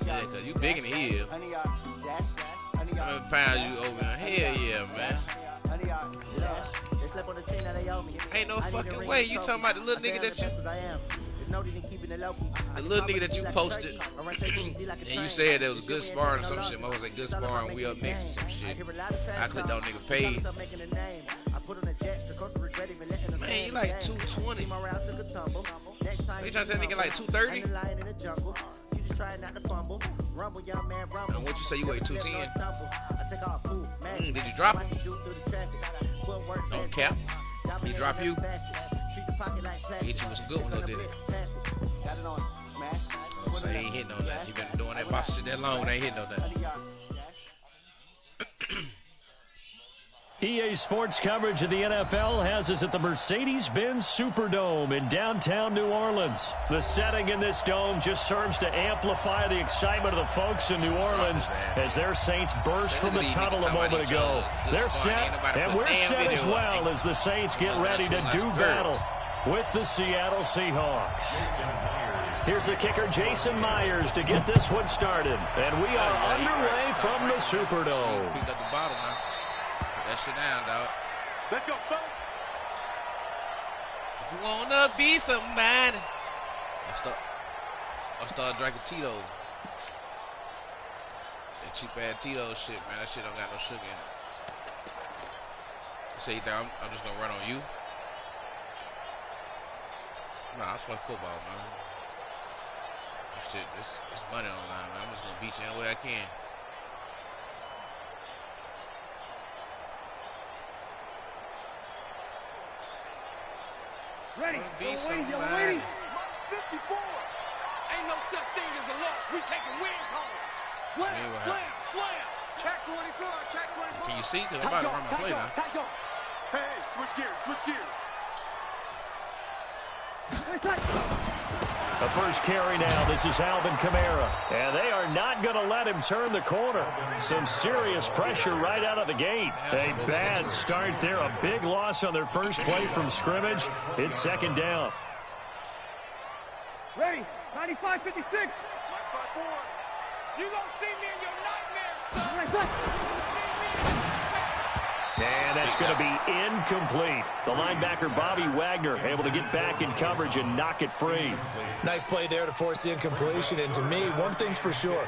Yeah, because you big in the hill. How many pounds you over? Hell yeah, man. Ain't no fucking way. You talking about the little nigga that you... The little nigga that you posted and you said there was good sparring or some shit. I was like, good sparring, we up next or some shit. I clicked on nigga page. Man, you like 220. So you trying to say nigga like 230? And what you say you weigh 210? Did you drop him? Don't cap. He drop you? He hit you with some good one though, did it? So he ain't hitting on that. He been doing that box shit that long, they ain't hitting on that. EA Sports coverage of the NFL has us at the Mercedes-Benz Superdome in downtown New Orleans. The setting in this dome just serves to amplify the excitement of the folks in New Orleans as their Saints burst from the tunnel a moment ago. They're set, and we're set as well as the Saints get ready to do battle with the Seattle Seahawks. Here's the kicker, Jason Myers, to get this one started. And we are underway from the Superdome. Picked up the bottle, man. Put that shit down, dog. Let's go, folks. If you wanna be somebody, I'll start drinking Tito. That cheap ass Tito shit, man. That shit don't got no sugar in it. You say you think I'm just gonna run on you? Nah, I play football, man. Shit, it's money on the line, man. I'm just gonna beat you any way I can. Ready. Be somebody. 54. Ain't no such thing as a loss. We taking wins home. Slam, slam, slam. Check 24, check 24. Can you see? Because I'm about to run my play now. Hey, switch gears, switch gears. The first carry now, this is Alvin Kamara. And they are not going to let him turn the corner. Some serious pressure right out of the gate. A bad start there, a big loss on their first play from scrimmage. It's second down. Ready, 95-56. 5-4. You gonna see me in your nightmares, son. And that's going to be incomplete. The linebacker, Bobby Wagner, able to get back in coverage and knock it free. Nice play there to force the incompletion. And to me, one thing's for sure.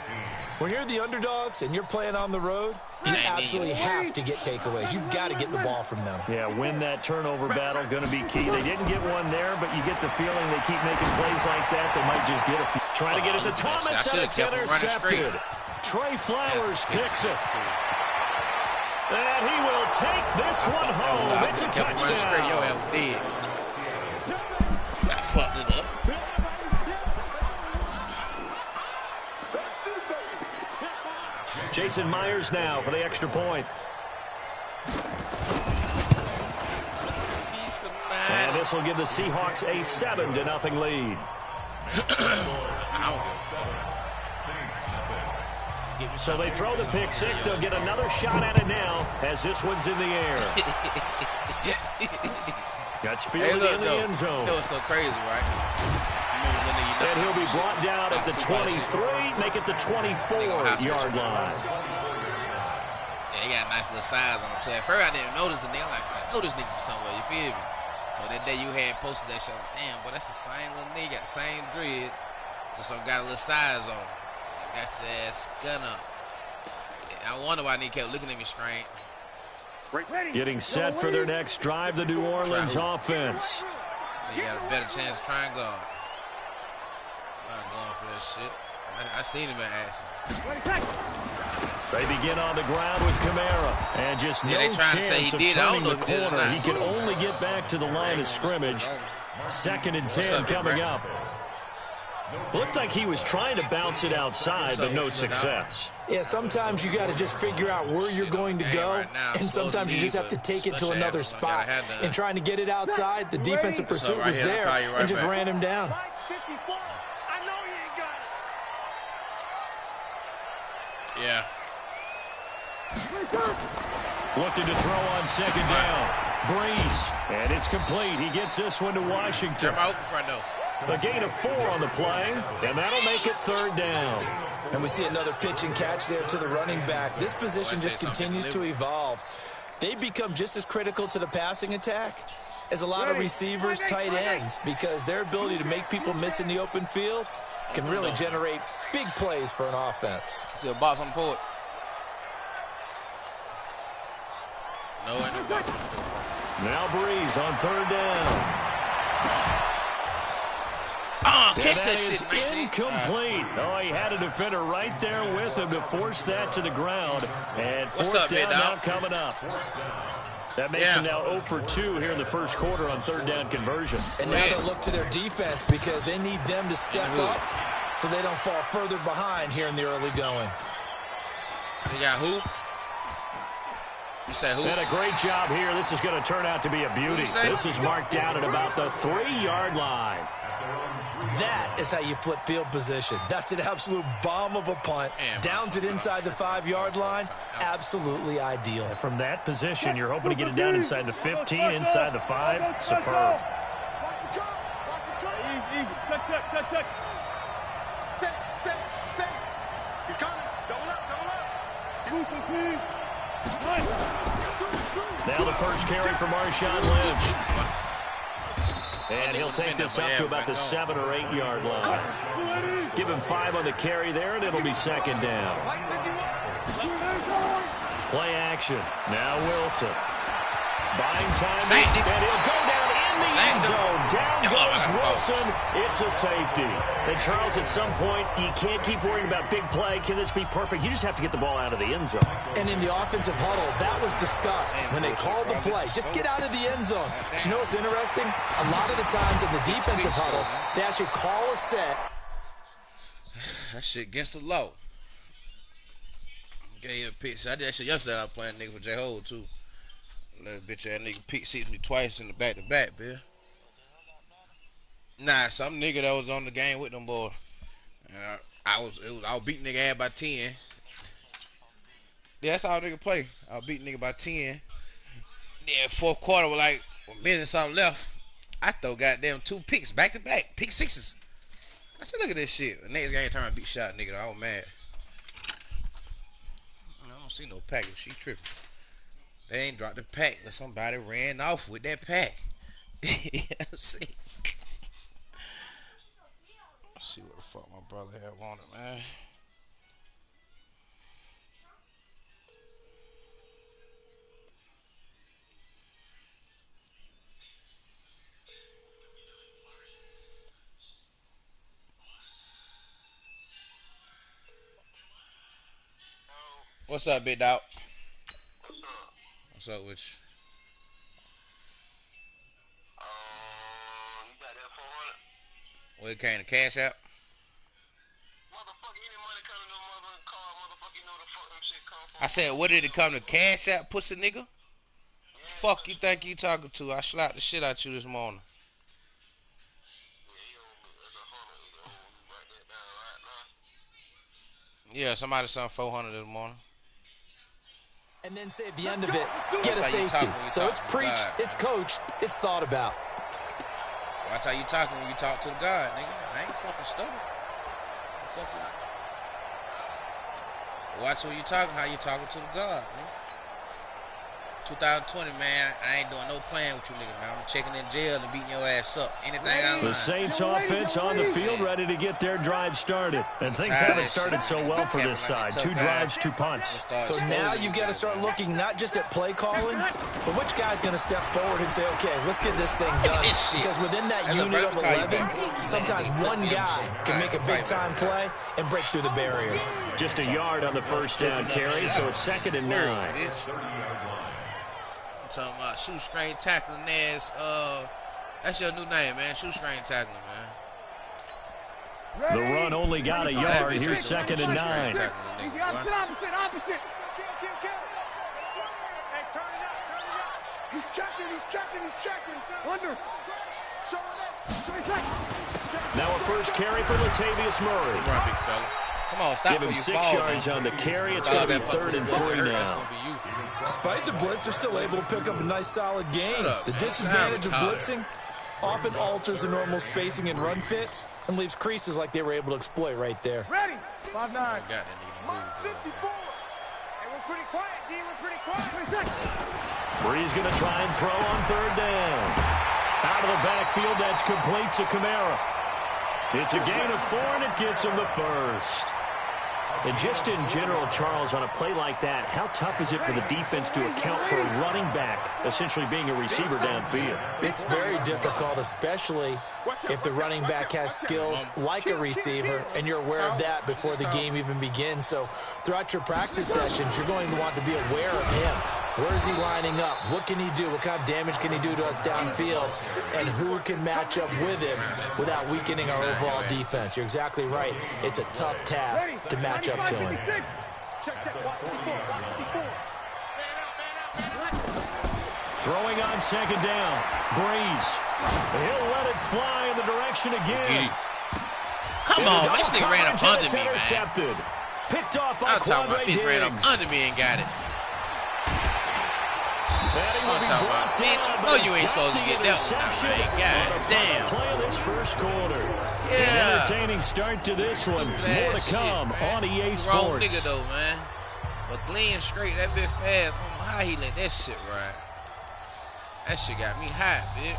When you're the underdogs and you're playing on the road, you absolutely have to get takeaways. You've got to get the ball from them. Yeah, win that turnover battle, going to be key. They didn't get one there, but you get the feeling they keep making plays like that. They might just get a few. Trying to get it to Thomas, and it's intercepted. Trey Flowers picks it. And he will take this one home. It's a touchdown. Your ass dead. I fucked it up. Jason Myers now for the extra point. And this will give the Seahawks a 7-0 lead. So they throw the pick six. They'll get another shot at it now as this one's in the air. That's fielded in the end zone. That was so crazy, right? And he'll be brought down at the 23, make it the 24-yard line. Yeah, he got a nice little size on him, too. At first, I didn't notice the nigga. I'm like, I know this nigga from somewhere, you feel me? So that day you had posted that shit, I'm like, damn, but that's the same little nigga, got the same dread, just got a little size on him. Got your ass gun up. I wonder why he kept looking at me strange. Getting set for their next drive, the New Orleans offense. They got a better chance of trying to guard. I'm not going for that shit. I seen him in action. They begin on the ground with Kamara. And just no chance of turning the corner. He can only get back to the line of scrimmage. 2nd and 10 coming up. Looked like he was trying to bounce it outside, but no success. Yeah, sometimes you got to just figure out where you're going to go, and sometimes you just have to take it to another spot. And trying to get it outside, the defensive pursuit was there and just ran him down. Yeah. Looking to throw on 2nd down. Breeze, and it's complete. He gets this one to Washington. Turn my open front, though. A gain of 4 on the play, and that'll make it 3rd down. And we see another pitch and catch there to the running back. This position just continues to evolve. They become just as critical to the passing attack as a lot of receivers, tight ends, because their ability to make people miss in the open field can really generate big plays for an offense. See a box on the board. No, ain't no box. Now Breeze on 3rd down. Catch that shit, man. Incomplete. Oh, he had a defender right there with him to force that to the ground. And 4th down now coming up. That makes them now 0 for 2 here in the first quarter on 3rd down conversions. And now they'll look to their defense because they need them to step up so they don't fall further behind here in the early going. They got who? You said who? And a great job here. This is going to turn out to be a beauty. This is marked down at about the 3-yard line. That is how you flip field position. That's an absolute bomb of a punt. Downs it inside the 5-yard line. Absolutely ideal. From that position, you're hoping to get it down inside the 15, inside the 5. Superb. Check. Set. He's coming. Double up. Now the first carry for Marshawn Lynch. And he'll take this up to about the 7 or 8 yard line. Give him 5 on the carry there, and it'll be 2nd down. Play action. Now Wilson. Buying time, and he'll go down in the end zone. Down goes Wilson. It's a safety. And Charles, at some point, you can't keep worrying about big play. Can this be perfect? You just have to get the ball out of the end zone. And in the offensive huddle, that was discussed when they called the play. Just get out of the end zone. But you know what's interesting? A lot of the times in the defensive huddle, they actually call a set. That shit against the law. Gave a pitch. I did that shit yesterday. I was playing nigga for J-Hole, too. Little bitch ass nigga pick six me twice in the back-to-back, bitch. Nah, some nigga that was on the game with them boys. I was beating nigga ass by 10. Yeah, that's how nigga play. I was beating nigga by 10. Yeah, 4th quarter with like a minute and something left. I throw goddamn 2 picks back-to-back. Pick sixes. I said, look at this shit. The next game time I beat shot nigga. I was mad. I don't see no package. She tripping. They ain't dropped the pack unless somebody ran off with that pack. You know what I'm saying? Let's see what the fuck my brother had wanted, man. What's up, big dog? What's up with you? You got that 400? Well, it came to cash out. Motherfucker, any money coming to no motherfucking car, motherfucker, you know the fuck them shit come from. I said, what did it come to cash out, pussy nigga? Yeah, fuck you think you talking to? I slapped the shit out you this morning. Yeah, you owe me. That's 100. You owe me. Write that down right now. Yeah, somebody sent 400 this morning. And then say at the end of it, get a safety. So it's preached, it's coached, it's thought about. Watch how you talking when you talk to the God, nigga. I ain't fucking stupid. Watch when you talking, how you talking to the God, nigga. 2020, man, I ain't doing no playing with you, nigga, man. I'm checking in jail and beating your ass up. Anything I The Saints offense on the field ready to get their drive started. And things haven't started so well for this side. 2 drives, 2 punts. So now you've got to start looking not just at play calling, but which guy's going to step forward and say, okay, let's get this thing done. Because within that unit of 11, sometimes one guy can make a big-time play and break through the barrier. Just a yard on the first down carry, so it's 2nd and 9. Talking about shoestring tackling ass. That's your new name, man. Shoestring tackling, man. The run only got a yard. Here's 2nd and 9. Opposite. Hey, turn it up. He's checking. Under. Now a first carry for Latavius Murray. Run, big fella. Come on, stop. Give him 6 yards on the carry. It's going to be 3rd and 3 now. Despite the blitz, they're still able to pick up a nice solid gain. The disadvantage of blitzing, often alters the normal spacing and run fits and leaves creases like they were able to exploit right there. Ready? 5'9". Got that nigga Mark move, 54. Hey, we're pretty quiet, D. We're pretty quiet. 20 seconds. Bree's going to try and throw on third down. Out of the backfield, that's complete to Kamara. It's a gain of 4, and it gets him the first. And just in general, Charles, on a play like that, how tough is it for the defense to account for a running back essentially being a receiver downfield? It's very difficult, especially if the running back has skills like a receiver, and you're aware of that before the game even begins. So throughout your practice sessions, you're going to want to be aware of him. Where is he lining up? What can he do? What kind of damage can he do to us downfield? And who can match up with him without weakening our overall defense? You're exactly right. It's a tough task to match up to him. Throwing on second down. Breeze. He'll let it fly in the direction again. Come on, this nigga ran up under me, man. Intercepted. Picked off by I'm talking about Quandre bitch ran up Diggs. under me and got it. I'm talking about, bitch, no, you ain't supposed to get that one, man. God damn. Play of this first quarter. Yeah. An entertaining start to this one. More to come on EA Sports. Wrong nigga, though, man. But Glenn straight, that bit fast. I don't know how he let that shit ride. That shit got me hot, bitch.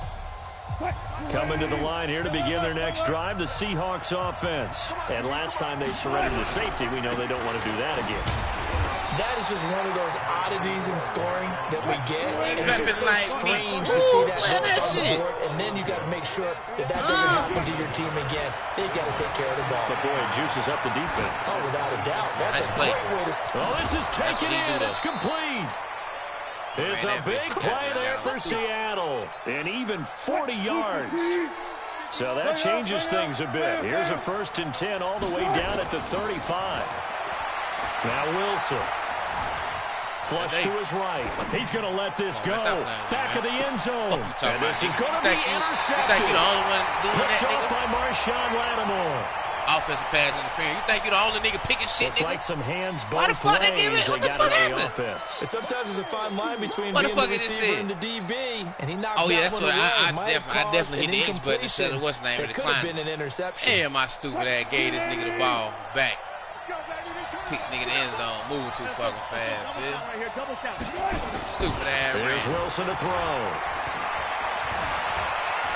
Coming to the line here to begin their next drive, the Seahawks offense. And last time they surrendered the safety, we know they don't want to do that again. That is just one of those oddities in scoring that we get. And it's just so like strange me. to see Ooh, that play that on the shit. board. And then you got to make sure that that doesn't happen to your team again. They've got to take care of the ball. But boy, it juices up the defense. Oh, without a doubt. That's Nice a play. great way to score. Oh, this is taken what he in. do, It's complete. It's a that big bitch play down. there for Seattle. And even 40 yards. So that changes things a bit. Here's a 1st and 10 all the way down at the 35. Now Wilson. Flush to his right. He's going to let this go. Back of the end zone. And this is going to be intercepted. You think you the only one doing Picked that, off nigga? by Marshawn Lattimore. Offensive pass interference. You think you the only nigga picking shit, Looks nigga? like some hands Why the both fuck they ways. give it? They What the got fuck it on the happened? offense. And sometimes there's a fine line between What the being fuck the is this receiver shit? and the DB. And he knocked Oh, yeah, that that's one what away. I Might have definitely caused hit the an X button instead of what's the name It of the could have decline. been an interception. Damn, my stupid ass gave this nigga the ball back. Pick nigga in the end zone, moving too fucking fast, bitch. Stupid ass Here's ran. Wilson to throw.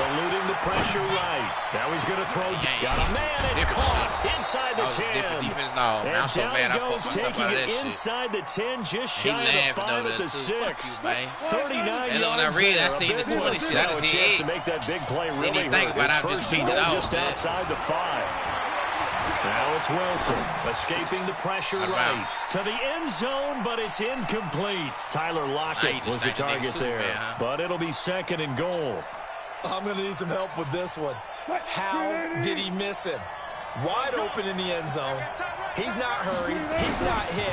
Eluding the pressure right. Now he's going to throw. Got a man. It's caught inside the 10. Different defense, no. Man, And I'm so down mad I he goes, fucked myself taking out of it that shit. inside the 10, just He shy of the laughing 5 over at there, the too. 6. Fuck you, man. 39 That's yards when I read it, I there. seen the A bit 20 more. shit. I Now just a hit chance it. to make that big play really Didn't even think hurt. about it. It's I just first and beat it goal off, just man. outside the 5. Now it's Wilson, escaping the pressure right to the end zone, but it's incomplete. Tyler Lockett was the target there, but it'll be 2nd and goal. I'm going to need some help with this one. How did he miss him? Wide open in the end zone. He's not hurried. He's not hit.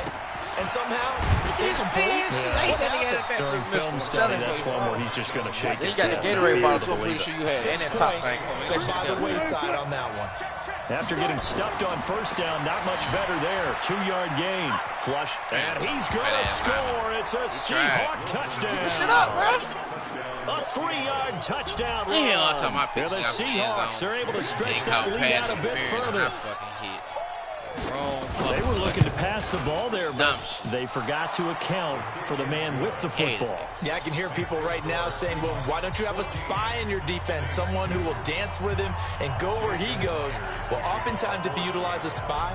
And somehow, incomplete. During film study, that's one where he's just going to shake his Then you got the head. Gatorade bottle, so I'm pretty sure you had it. And that top thing. Go by the wayside on that one. After getting stuffed on first down, not much better there. 2-yard gain. Flush. And he's going to score. It's a Seahawk touchdown. Get this shit up, bro. A 3-yard touchdown run. Damn, I'm talking about And the Seahawks are able to stretch that lead out a bit further. I fucking hit. Wrong They were looking to pass the ball there, but Dumb shit. they forgot to account for the man with the football. Yeah, I can hear people right now saying, well, why don't you have a spy in your defense, someone who will dance with him and go where he goes? Well, oftentimes if you utilize a spy,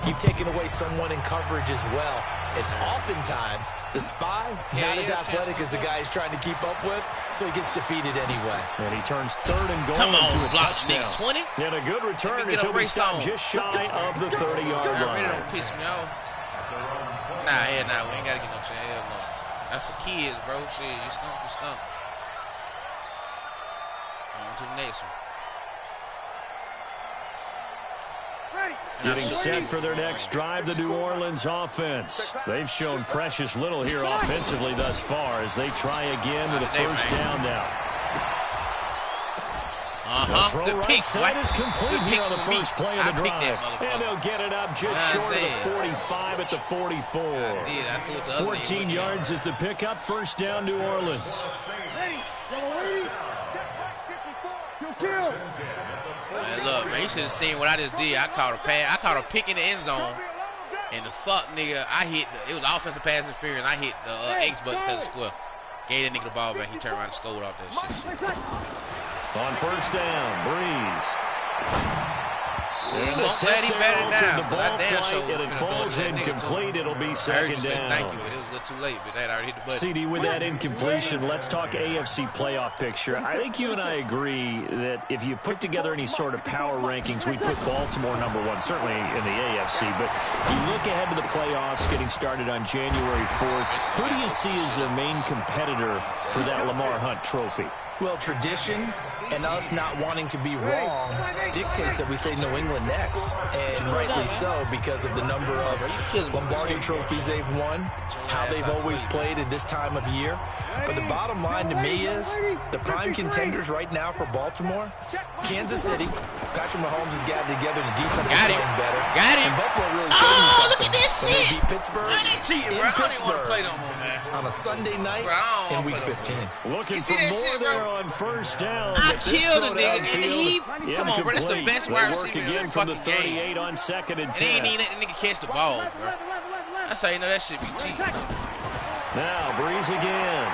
you've taken away someone in coverage as well. And oftentimes, the spy, not as athletic as the guy he's trying to keep up with, so he gets defeated anyway. And he turns 3rd and goal Come on, into a block, touchdown. nigga, 20? And a good return as Get a he'll be race stopped on. just shy of the 30-yard Really line. don't piss me off. Nah, hell nah, we ain't gotta get no shit. Hell no. That's for kids, bro. Shit, you skunk, you skunk. On to the next one. Getting set for their next drive, the New Orleans offense. They've shown precious little here offensively thus far as they try again with a first down now. The throw Good right pick, side is complete here on the first play of the drive. motherfucker. And they'll get it up just short of the 45 at the 44. 14 yards is the pickup. First down, New Orleans. Look, man, you should have seen what I just did. I caught a pass. I caught a pick in the end zone. And the fuck nigga, it was offensive pass interference. I hit the X button instead of square. Gave that nigga the ball back. He turned around and scored off that shit. On first down, Breeze. And I'm glad he batted down. The ball flight, and it falls incomplete. It'll be second down. Thank you, but it was a little too late. But that already hit the button. CD, with that incompletion, let's talk AFC playoff picture. I think you and I agree that if you put together any sort of power rankings, we'd put Baltimore #1, certainly in the AFC. But you look ahead to the playoffs getting started on January 4th. Who do you see as the main competitor for that Lamar Hunt trophy? Well, tradition and us not wanting to be wrong dictates that we say New England next. And rightly so, because of the number of Lombardi trophies they've won, how they've always played at this time of year. But the bottom line to me is the prime contenders right now for Baltimore, Kansas City. Patrick Mahomes has got it together. The defense is playing better. Got him. And Buffalo really look at this when shit. they beat Pittsburgh I ain't cheating, bro. I don't even want to play no more, man. On a Sunday night in Week 15. Looking for more there on first down. I killed a nigga, and he... Come on, bro. That's the best wide receiver in the from the fucking 38 game. on second and 10. And they ain't even let the nigga catch the ball, bro. That's how you know that shit be cheap. Now, Breeze again.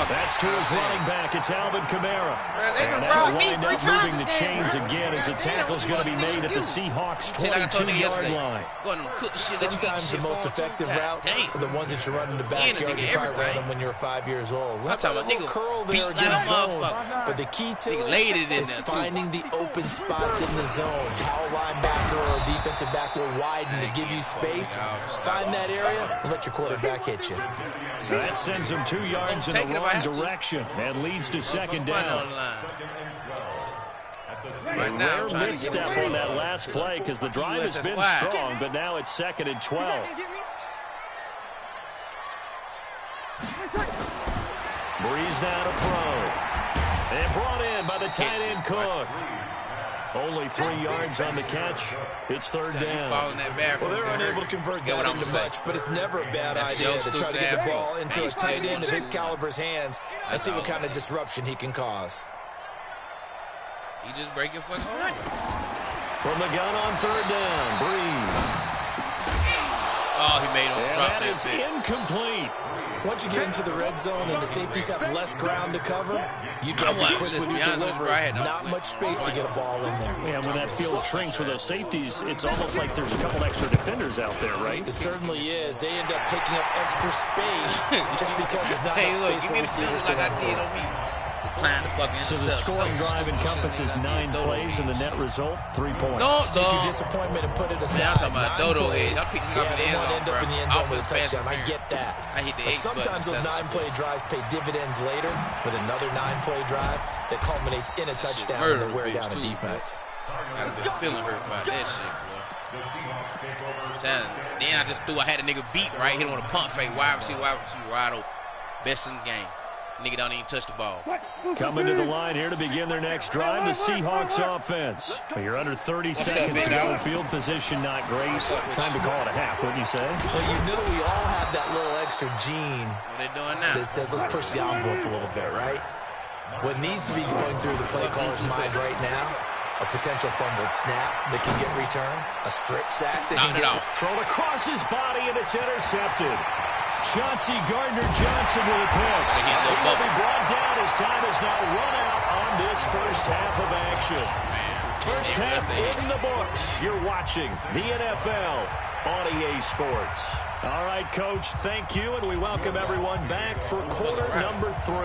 That's to his running back. It's Alvin Kamara. And now lined up moving the chains again as the tackle's going to be made at the Seahawks' 22-yard line. Sometimes the most effective routes are the ones that you run in the backyard. You probably ran them when you were 5 years old. I'm talking about nigga curl there against zone. But the key to it is finding the open spots in the zone. How a linebacker or a defensive back will widen to give you space. Find that area and let your quarterback hit you. That sends him 2 yards in the wrong direction and leads to second down. Right now, rare misstep on that last play because the drive has been strong, but now it's 2nd and 12. Breeze now to throw. And brought in by the tight end Cook. Only 3 yards on the catch. It's third down. Well, they're unable to convert that into much, but it's never a bad idea to try to get the ball into a tight end of his caliber's hands and see what kind of disruption he can cause. You just break your fucking arm. From the gun on third down, Breeze. Oh, he made him drop that is incomplete. Once you get into the red zone and the safeties have less ground to cover, you better be quick with your delivery. Not much space to get a ball in there. Yeah, when that field shrinks with those safeties, it's almost like there's a couple extra defenders out there, right? It certainly is. They end up taking up extra space just because there's not enough space for receivers to run. So the scoring drive encompasses 9 plays, and the net result, 3 points. Take your disappointment and put it aside. I'm talking about Dodo heads. I'm picking up in the end zone, in the end zone with a touchdown. I get that. But sometimes those 9-play drives pay dividends later with another 9-play drive that culminates in a touchdown and the wear down of defense. I've been feeling hurt by that shit, bro. Then I had a nigga beat right, hit him with a punt fake. Wide receiver, wide open. Best in the game. Nigga don't even touch the ball. Coming to the line here to begin their next drive, the Seahawks offense. You're under 30 seconds to go. Field position not great. Time to call it a half, wouldn't you say? Well, you know we all have that little extra gene what they doing now? That says let's push the envelope a little bit, right? What needs to be going through the play caller's mind right now, a potential fumbled snap that can get returned, a strip sack that can get thrown across his body, and it's intercepted. Chauncey Gardner-Johnson with a pick. He will be brought down as time has now run out on this first half of action. First half in the books. You're watching the NFL on EA Sports. All right, Coach, thank you, and we welcome everyone back for quarter number 3.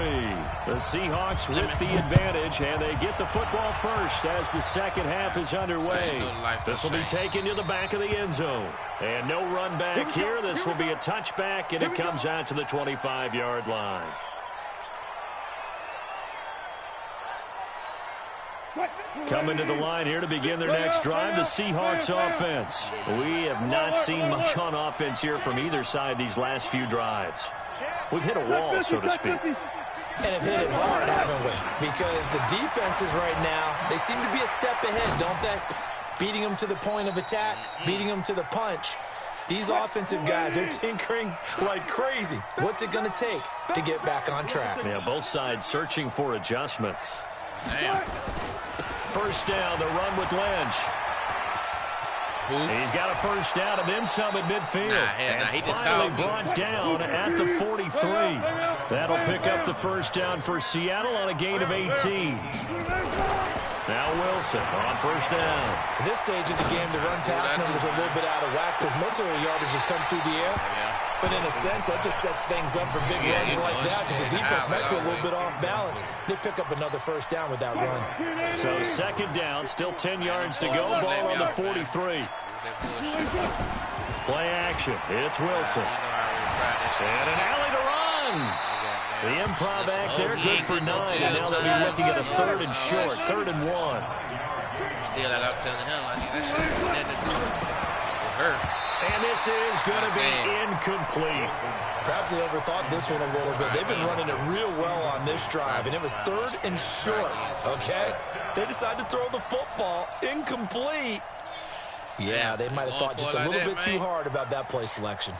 The Seahawks with the advantage, and they get the football first as the second half is underway. This will be taken to the back of the end zone. And no run back here. This will be a touchback, and it comes out to the 25-yard line. Coming to the line here to begin their next drive, the Seahawks offense. We have not seen much on offense here from either side these last few drives. We've hit a wall, so to speak. And have hit it hard, haven't we? Because the defenses right now, they seem to be a step ahead, don't they? Beating them to the point of attack, beating them to the punch. These offensive guys are tinkering like crazy. What's it going to take to get back on track? Yeah, both sides searching for adjustments. Damn. First down, the run with Lynch. He's got a first down and then some at midfield. He just finally brought down at the 43. That'll pick up the first down for Seattle on a gain of 18. Now Wilson on first down. At this stage of the game, the run-pass numbers are a little bit out of whack because most of the yardage has come through the air. But in a sense, that just sets things up for big runs like that because the defense might be a little bit off balance. They pick up another first down with that run. So second down, still 10 yards to go. Ball on the 43. Play action. It's Wilson. And an alley to run. The improv act there, good for 9. And now they'll be looking at a 3rd and short, 3rd and 1. Still, I'm telling him, I think that shit has nothing to do with her. And this is going to be incomplete. Perhaps they overthought this one a little bit. They've been running it real well on this drive, and it was 3rd and short, okay? They decided to throw the football incomplete. Yeah, they might have thought just a little bit too hard about that play selection.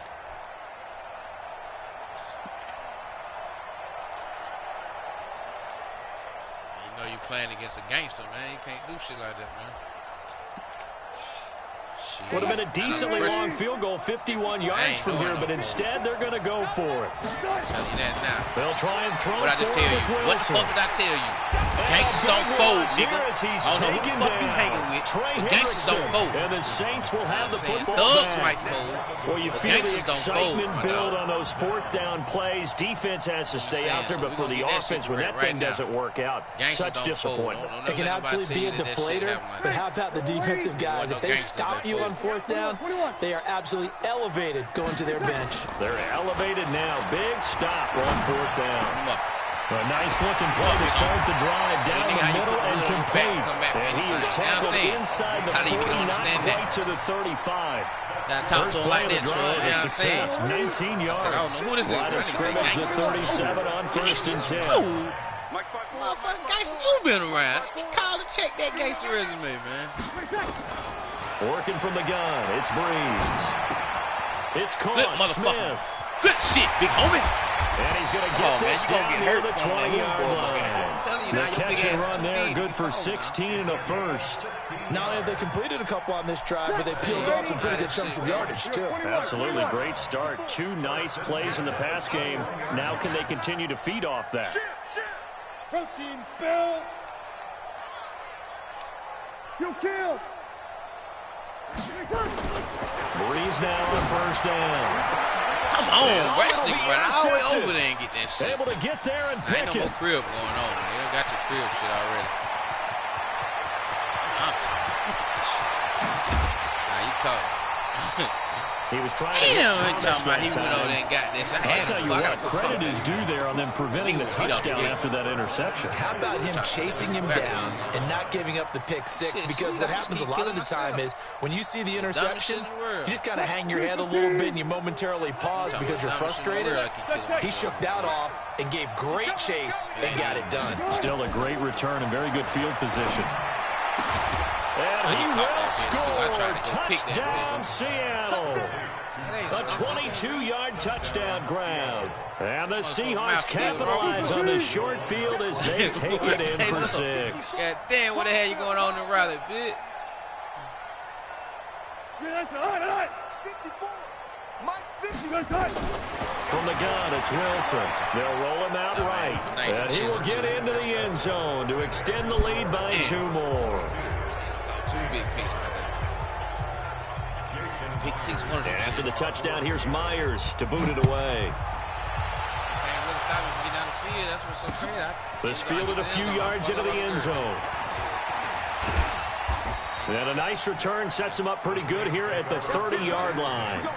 You know you're playing against a gangster, man. You can't do shit like that, man. Would have been a decently long field goal, 51 yards from here, but instead they're going to go for it. I'm telling you that now. They'll try and throw what I just tell you? What the fuck did I tell you? Gangsters don't fold, nigga. I don't know who the fuck you hanging with. Gangsters don't fold. And the Saints will have the football Thugs back. might fold. Well, you feel the excitement build on those 4th down plays. Defense has to stay out there, but for the offense, when that thing doesn't work out, such disappointment. It can absolutely be a deflator, but how about the defensive guys? If they stop you on 4th down, they are absolutely elevated going to their bench. They're elevated now. Big stop on 4th down. A nice-looking play to start the drive down the middle and complete. And he is tackled inside the 40, not quite to the 35. First play of the drive, a success, 19 yards. Line of scrimmage, the 37 on 1st and 10. Motherfucking gangster, you been around. You call and check that gangster resume, man. Working from the gun, it's Breeze. It's caught, Smith. Good shit, big homie. And he's going to get this down near the 20-yard line. The catch and run there, good for 16 and a first. Not only have they completed a couple on this drive, but they peeled off some pretty good chunks of yardage, too. Absolutely great start. 2 nice plays in the pass game. Now can they continue to feed off that? Protein spill. You kill. Breeze now on first down. Come on, wrestling, bro. I always over there and get that shit. Able to get there and pick it. Ain't no more crib going on, man. You done got your crib shit already. I'm talking. Nah, you caught. He was trying to get Thomas that he went over there and got this. I'll tell you what, credit is due there on them preventing the touchdown after that interception. How about him chasing him down and not giving up the pick 6? Because what happens a lot of the time is when you see the interception, you just kind of hang your head a little bit and you momentarily pause because you're frustrated. He shook that off and gave great chase and got it done. Still a great return and very good field position. And he will score. Touchdown, Seattle. A 22-yard touchdown grab. And the Seahawks capitalize on the short field as they take it in for 6. God damn, what the hell you going on in Raleigh, bitch? From the gun, it's Wilson. They'll roll him out right. And he will get into the end zone to extend the lead by 2 more. 2 big picks right there. Pick 6, one of them. After the touchdown, here's Myers to boot it away. Can't really stop him from getting down the field. That's what's so crazy. This fielded a few yards into the end zone. And a nice return sets him up pretty good here at the 30-yard line. I'm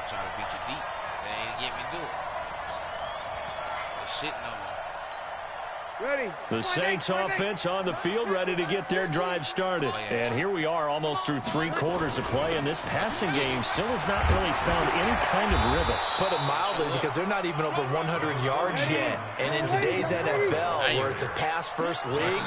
trying to beat you deep. They ain't get me to do it. They're shitting on me. Ready. The Saints offense on the field, ready to get their drive started. And here we are almost through 3 quarters of play, and this passing game still has not really found any kind of rhythm. Put it mildly, because they're not even over 100 yards yet. And in today's NFL, where it's a pass-first league,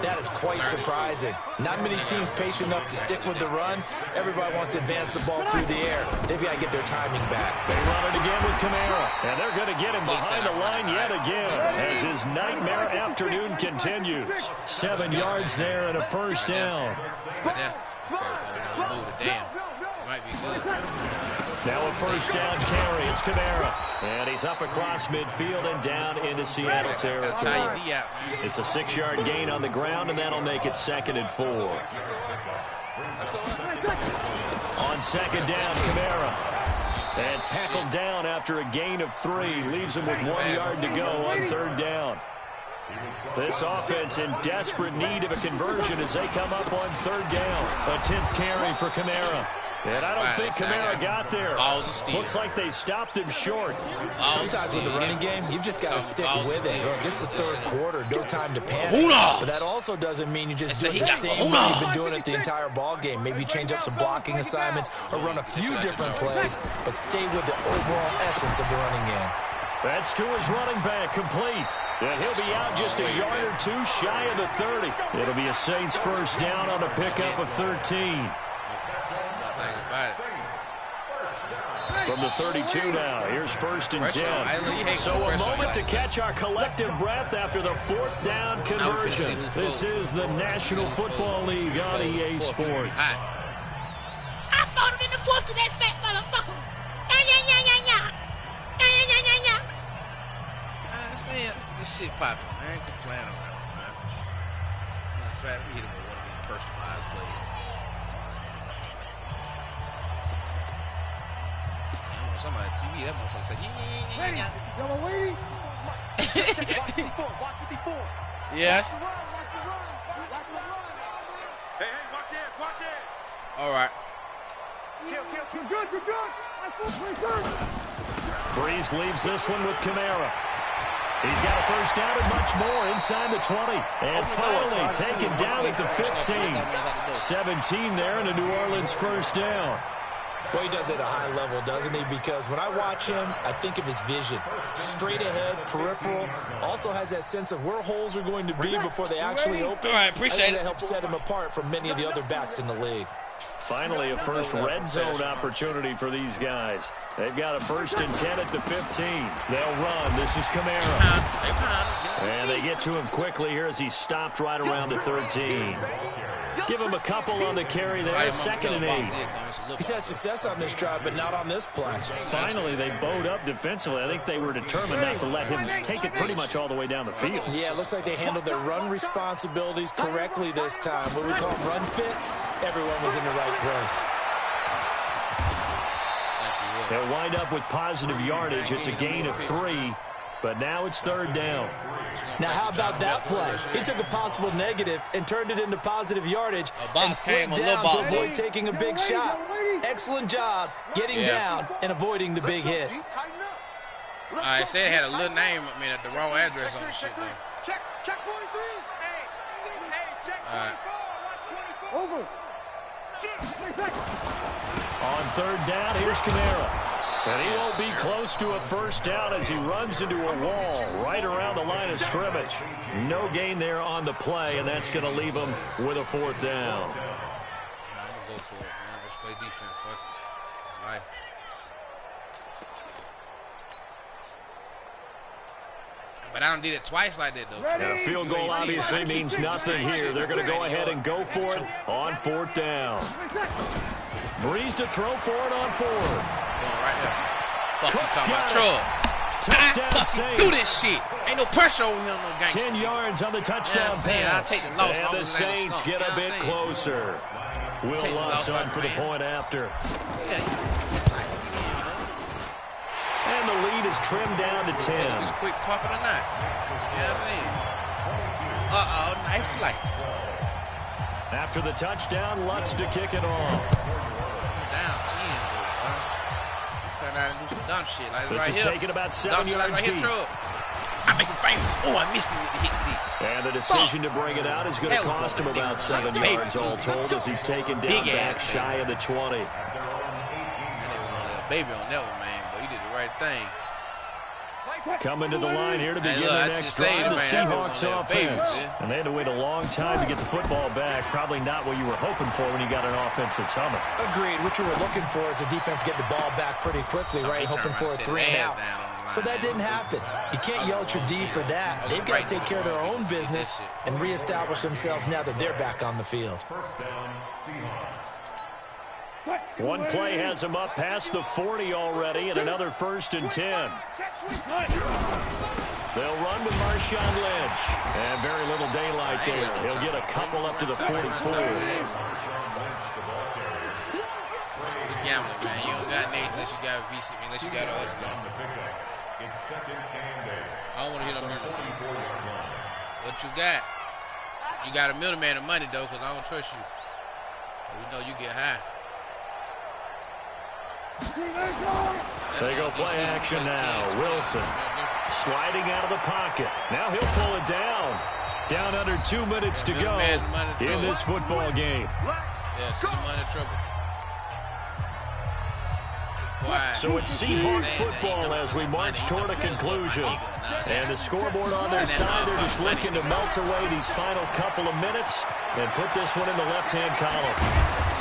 that is quite surprising. Not many teams patient enough to stick with the run. Everybody wants to advance the ball through the air. They've got to get their timing back. They run it again with Kamara, and they're going to get him behind the line yet again as his nightmare afternoon continues. 7 yards there and a first down. Now a first down carry. It's Kamara. And he's up across midfield and down into Seattle territory. It's a 6-yard gain on the ground, and that'll make it 2nd and 4. On 2nd down, Kamara. And tackled down after a gain of 3. Leaves him with 1 yard to go on 3rd down. This offense in desperate need of a conversion as they come up on 3rd down. A 10th carry for Kamara. And I don't think Kamara got there. Looks like they stopped him short. Sometimes with the running game, you've just got to stick with it. Look, this is the 3rd quarter, no time to panic. But that also doesn't mean you just do it the same way you've been doing it the entire ball game. Maybe change up some blocking assignments or run a few different plays, but stay with the overall essence of the running game. That's to his running back, complete. And he'll be out just a yard or 2 shy of the 30. It'll be a Saints first down on a pickup of 13. From the 32 now, here's 1st and 10. So a moment to catch our collective breath after the 4th down conversion. This is the National Football League on EA Sports. I fought him in the force to that fat motherfucker. This shit popping. I ain't complaining about it, man. Matter of fact, let me hit him with one of these personalized plays. Somebody on TV, that motherfucker said, yeah. Yellow lady. Watch 54. Yes. Watch the run. Hey, watch it. All right. Kill. You're good. Breeze leaves this one with Kamara. He's got a first down and much more inside the 20. And finally taken down at the 15. 17 there and a New Orleans first down. Boy, he does it at a high level, doesn't he? Because when I watch him, I think of his vision. Straight ahead, peripheral. Also has that sense of where holes are going to be before they actually open. All right, appreciate it. That helps set him apart from many of the other backs in the league. Finally, a first red zone opportunity for these guys. They've got a 1st and 10 at the 15. They'll run. This is Kamara. And they get to him quickly here as he's stopped right around the 13. Give him a couple on the carry there. 2nd and 8. He's had success on this drive, but not on this play. Finally, they bowed up defensively. I think they were determined not to let him take it pretty much all the way down the field. Yeah, it looks like they handled their run responsibilities correctly this time. What we call run fits, everyone was in the right place. They'll wind up with positive yardage. It's a gain of 3, but now it's 3rd down. Now, how about that play? He took a possible negative and turned it into positive yardage and slid down to avoid taking a big shot. Excellent job getting down and avoiding the big hit. I said it had a little name, the wrong address on the shit there. Check 43. Hey, check 24. Watch 24. Over. On 3rd down, here's Kamara. And he won't be close to a first down as he runs into a wall right around the line of scrimmage. No gain there on the play, and that's going to leave him with a 4th down. I'm going to go for it, man. Let's play defense. Fuck it. All right. But I don't do it twice like that, though. Now, a field goal obviously means nothing here. They're going to go ahead and go for it on 4th down. Breeze to throw for it on 4. Right there. Fuck you talking about trouble. Touchdown Saints. Do this shit. Ain't no pressure over here on no gangster. 10 yards on the touchdown pass. I'll take the loss. And the Saints get a bit closer. Will Lutz on for the point after. And the lead is trimmed down to 10. Just quick popping or not. You know what I'm saying? Knife flight. After the touchdown, Lutz to kick it off. Down 10. Turn out and do some dumb shit. Like this right is here. taking about 7 yards deep. I make him famous. Oh, I missed him with the hit stick. And the decision to bring it out is going to cost him about 7 yards all told as he's taken down back shy of the 20. Baby on that one, man, but he did the right thing. Coming to the line here to begin the next drive, the Seahawks offense. And they had to wait a long time to get the football back. Probably not what you were hoping for when you got an offense that's humming. Agreed. What you were looking for is the defense get the ball back pretty quickly, right? Hoping for a 3 and out. So that didn't happen. You can't yell at your D for that. They've got to take care of their own business and reestablish themselves now that they're back on the field. One play has them up past the 40 already, and another 1st and 10. They'll run with Marshawn Lynch. And very little daylight there. He'll get a couple up to the 44. Gambling, man. You don't got Nate unless you got VC, unless you got us. I don't want to hit on middle. What you got? You got a middleman of money, though, because I don't trust you. You know you get high. They go play action now. Wilson sliding out of the pocket. Now he'll pull it down. Down under 2 minutes to go in this football game. Yeah, see the money trouble. So it's Seahawk football as we march toward a conclusion. And the scoreboard on their side, they're just looking to melt away these final couple of minutes and put this one in the left-hand column.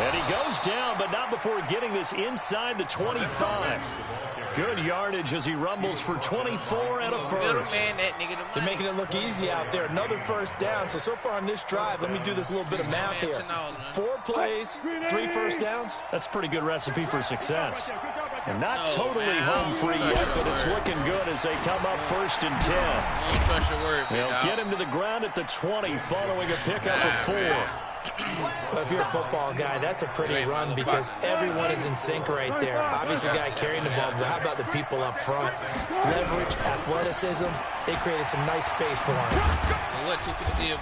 And he goes down, but not before getting this inside the 25. Good yardage as he rumbles for 24 and a first. They're making it look easy out there. Another first down. So far on this drive, let me do this little bit of math here. 4 plays, 3 first downs. That's a pretty good recipe for success. And not totally home free yet, but it's looking good as they come up 1st and 10. They'll get him to the ground at the 20 following a pickup of 4. Well, if you're a football guy, that's a pretty run because everyone is in sync right there. Obviously, the guy carrying the ball, but how about the people up front? Leverage, athleticism, they created some nice space for him.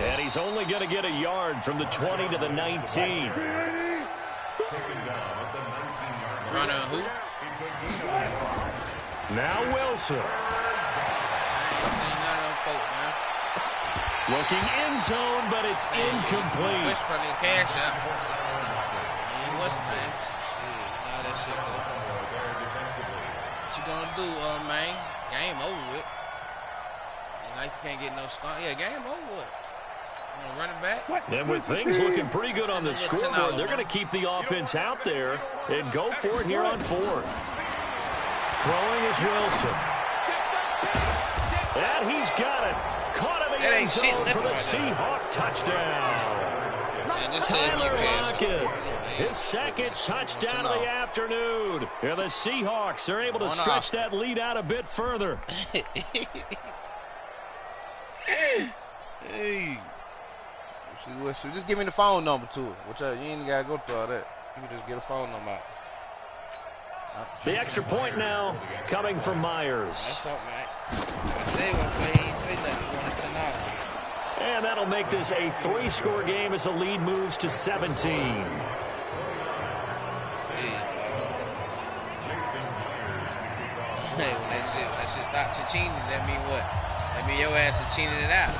And he's only going to get a yard from the 20 to the 19. Runner who? Now Wilson. Looking in zone, but it's incomplete. Wish for the cash out. What's the name? Now that shit go. What you gonna do, man? Game over with. You can't get no score. Yeah, game over with. Run it back. And with things looking pretty good on the scoreboard, they're going to keep the offense out there and go for it here on 4th. Throwing is Wilson. And he's got it. Caught him in the end zone for the Seahawk touchdown. Tyler Lockett, his 2nd touchdown of the afternoon. And the Seahawks are able to stretch that lead out a bit further. Hey. Just give me the phone number to it. Which you ain't got to go through all that. You can just get a phone number out. The extra point now coming from Myers. That's something, man. I say one play, he ain't say nothing. And that'll make this a 3-score game as the lead moves to 17. Hey, when that shit stop cha-ching, that mean what? That mean your ass is cheating it out.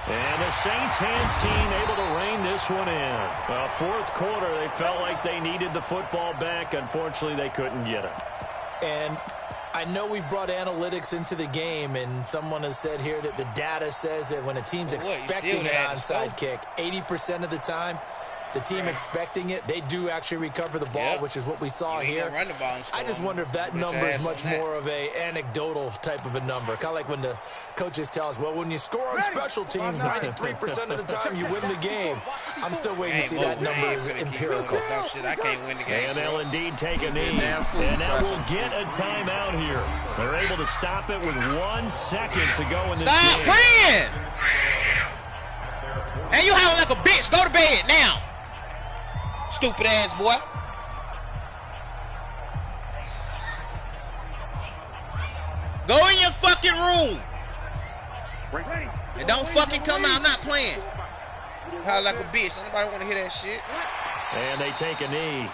And the Saints hands team able to rein this one in. Well, 4th quarter, they felt like they needed the football back. Unfortunately, they couldn't get it. And I know we've brought analytics into the game, and someone has said here that the data says that when a team's expecting an onside kick, 80% of the time, the team expecting it, they do actually recover the ball, which is what we saw here. I just wonder if that number is much more of a anecdotal type of a number. Kind of like when the coaches tell us, well, when you score on special teams, 93% of the time you win the game. I'm still waiting to see that number is empirical. I can't win the game. And they'll indeed take a knee. And now we'll get a timeout here. They're able to stop it with 1 second to go in this game. Stop playing! Hey, you howling like a bitch. Go to bed now. Stupid ass boy. Go in your fucking room. And don't fucking come out. I'm not playing. Howl like a bitch. Nobody want to hear that shit. And they take a knee.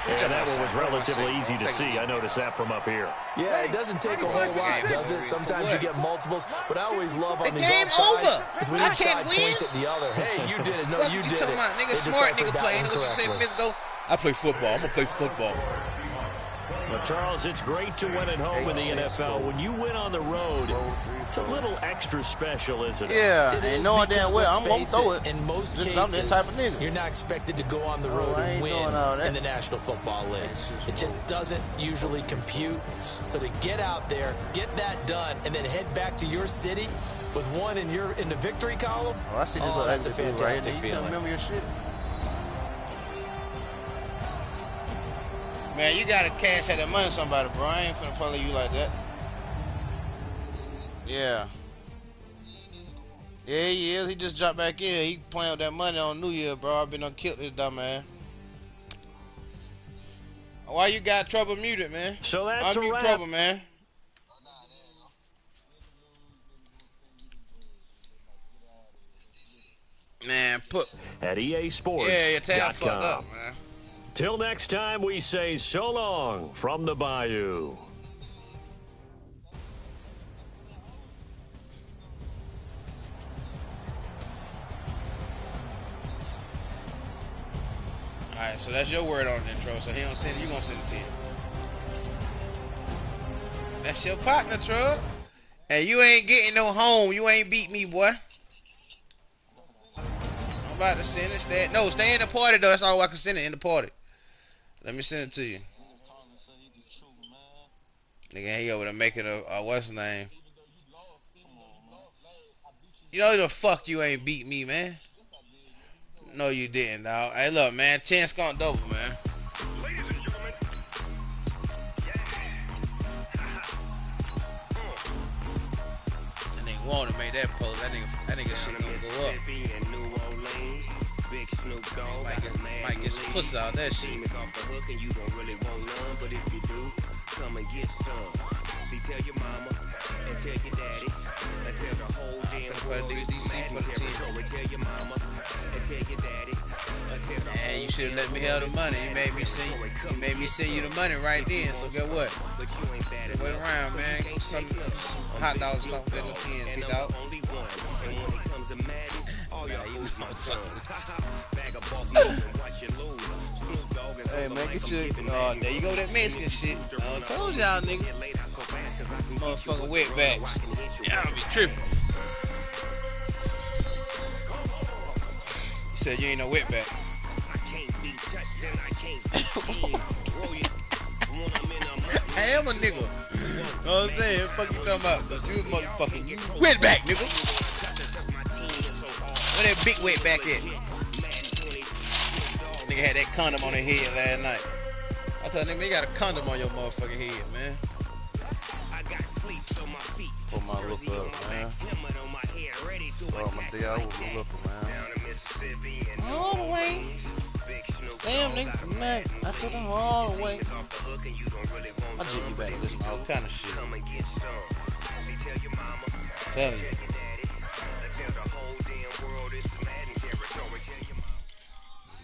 And that one was relatively easy to see. I noticed that from up here. Yeah, it doesn't take a whole lot, does it? Sometimes you get multiples, but I always love on these offsides is when each side points at the other. Hey, you did it. No, you did it. Nigga, smart nigga playing. What you say minutes ago? I play football. I'm going to play football. But Charles, it's great to win at home in the NFL. When you win on the road, it's a little extra special, isn't it? Yeah, and knowing damn well I'm going to throw it. In most cases, I'm that type of nigga. You're not expected to go on the road and win in the National Football League. It just doesn't usually compute. So to get out there, get that done, and then head back to your city with one in the victory column. Oh, I see this little that's a ugly dude fantastic right here. You feeling. remember your shit? Man, you gotta cash out that money to somebody, bro. I ain't finna play you like that. Yeah. Yeah, he is. He just dropped back in. He playing with that money on New Year, bro. I've been done killed this dumb man. Why you got trouble muted, man? So that's Unmute a wrap. trouble, man. Man, put at EA Sports. Yeah, your tab fucked up, man. Till next time, we say so long from the Bayou. All right, so that's your word on the intro. So he don't send it, you gonna send it to him. That's your partner, Trug. And you ain't getting no home. You ain't beat me, boy. I'm about to send it. Stay in the party, though. That's all I can send it in the party. Let me send it to you. Nigga, he over there making a what's his name? You know the fuck you ain't beat me, man. No, you didn't, dog. Hey, look, man. Chance gone double, man. Ladies and gentlemen. That nigga wanted to make that post. That nigga shit gonna go up. Big Snoop Dogg, might get some pussy out that shit. Off the hook and you don't really want none, but if you do, come and get some. See, tell your mama and tell your daddy and tell the whole damn world it's Madden territory. Tell your mama and tell your daddy and tell the Man, you should have let me have the money. You made me send you the money right then. So get what? But you ain't bad Wait around, man. Some hot dogs, something little 10 feet out. only one. And when it comes to Madden, all y'all lose my son. Bag of bulk and watch you lose. Snoop Dogg and Hey, man, get your, there you go, that Mexican shit. I told y'all, nigga. Motherfucking wetbacks. Y'all be tripping. You said you ain't no wetback. I can't be touched and I can't roll you when I'm in a I am a nigga. You know what I'm saying? Fuck you talking about? You a motherfucking wetback, nigga. Where that big wetback at? Nigga had that condom on his head last night. I told him, you got a condom on your motherfucking head, man. Put my look up, man. Oh, my day, I was looking, man. All the way. Damn, nigga, from that. I took them all the way. I'll jig you back and listen to all kind of shit. Tell you.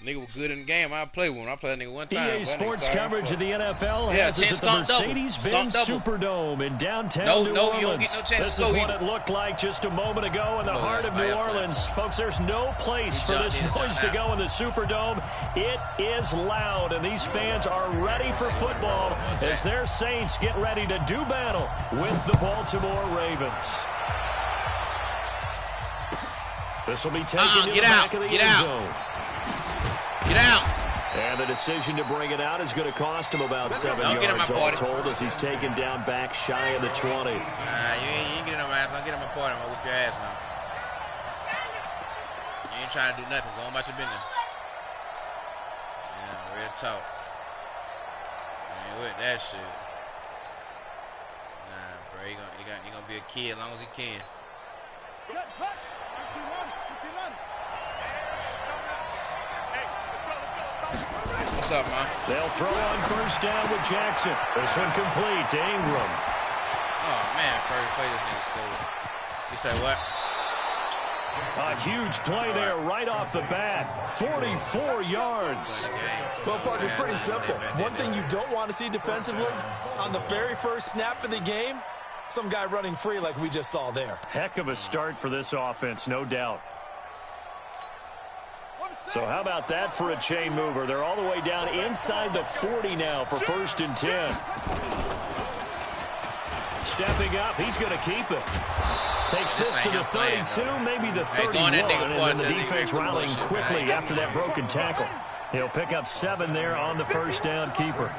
Nigga was good in the game. I played with him. I played that nigga one time. EA Sports coverage of the NFL has us at the Mercedes-Benz Superdome in downtown New Orleans. You don't get no chance this to is go what either. it looked like just a moment ago in the heart of New Orleans. Folks, there's no place for this noise to go in the Superdome. It is loud, and these fans are ready for football as their Saints get ready to do battle with the Baltimore Ravens. This will be taken to the back of the end zone. Get out. And the decision to bring it out is going to cost him about 7 yards all told as he's taken down back shy of the 20. You ain't getting on my ass. Don't get in my party. I'm going to whip your ass now. You ain't trying to do nothing. Go on about your business. Yeah, real talk. You ain't with that shit. Nah, bro. He gonna be a kid as long as he can. What's up, man? They'll throw on first down with Jackson. This one complete to Ingram. Oh, man. First play this nigga scored. You say what? A huge play there right off the bat. 44 yards. Well, Parker, it's pretty simple. One thing you don't want to see defensively, on the very first snap of the game, some guy running free like we just saw there. Heck of a start for this offense, no doubt. So how about that for a chain mover? They're all the way down inside the 40 now for 1st and 10. Stepping up, he's going to keep it. Takes this to the 32, maybe the 31, and then the defense rallying quickly after that broken tackle. He'll pick up 7 there on the 1st down keeper.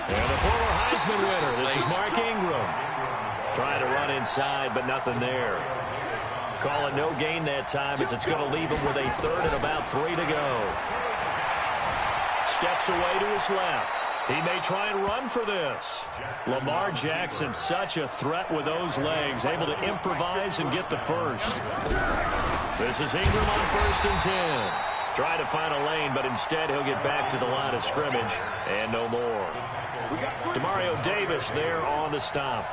And the former Heisman winner, this is Mark Ingram. Trying to run inside, but nothing there. Call it no gain that time as it's going to leave him with a 3rd and about 3 to go. Steps away to his left. He may try and run for this. Lamar Jackson, such a threat with those legs, able to improvise and get the first. This is Ingram on 1st and 10. Try to find a lane, but instead he'll get back to the line of scrimmage and no more. Demario Davis there on the stop.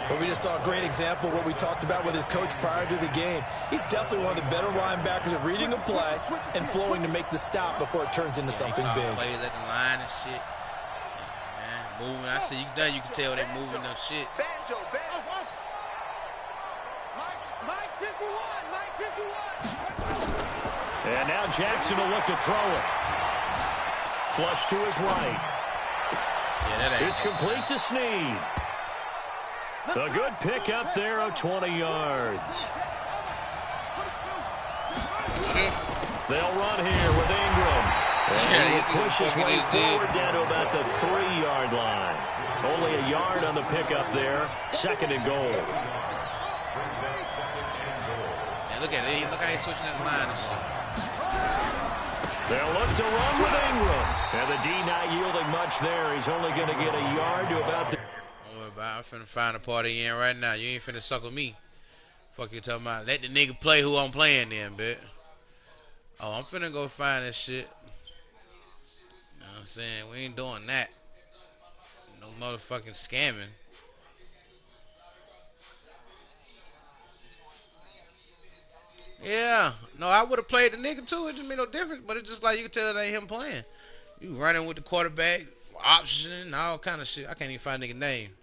But we just saw a great example of what we talked about with his coach prior to the game. He's definitely one of the better linebackers at reading a play and flowing to make the stop before it turns into something big. Plays at the line and shit. Man, moving. I see you done. You can tell they're moving them shits. Mike 51. Mike 51. And now Jackson will look to throw it. Flush to his right. Yeah, it's complete to Snead. A good pick up there of 20 yards. They'll run here with Ingram. And he will push his way forward down to about the 3-yard line. Only a yard on the pickup there. 2nd and goal. Yeah, look at it. Look how he's switching that line and shit. They'll look to run with Ingram. And the D not yielding much there. He's only going to get a yard to about the... I'm finna find a party in right now. You ain't finna suckle me. Fuck you talking about. Let the nigga play who I'm playing then, bitch. Oh, I'm finna go find this shit. You know what I'm saying? We ain't doing that. No motherfucking scamming. Yeah. No, I would have played the nigga too. It didn't make no difference. But it's just like you can tell it ain't him playing. You running with the quarterback, option, all kind of shit. I can't even find a nigga name.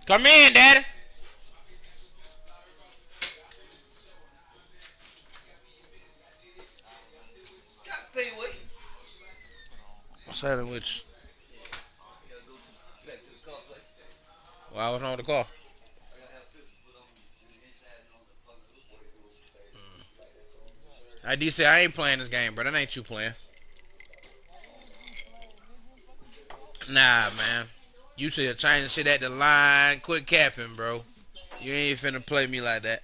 Come in, Daddy. What's happening with you? Well, I was on the call. ID said, I ain't playing this game, bro. That ain't you playing. Nah, man. You should change the shit at the line. Quit capping, bro. You ain't finna play me like that.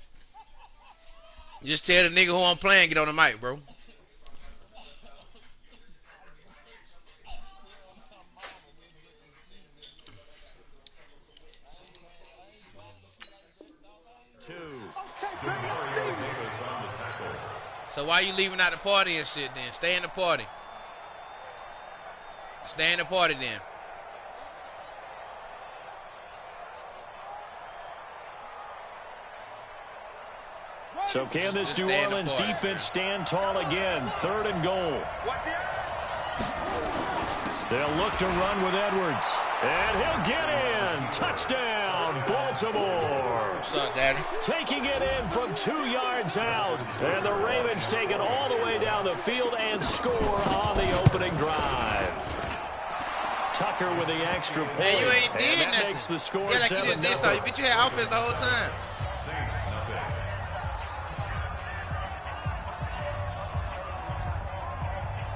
Just tell the nigga who I'm playing, get on the mic, bro. So why you leaving out the party and shit then? Stay in the party. Stay in the party then. So can this New Orleans defense stand tall again? 3rd and goal. They'll look to run with Edwards. And he'll get in. Touchdown, Baltimore. What's up, Daddy? Taking it in from 2 yards out. And the Ravens take it all the way down the field and score on the opening drive. Tucker with the extra point. Man, you ain't did and that nothing. makes the score 7-0. Yeah, like you just did something. Bitch, you had offense the whole time.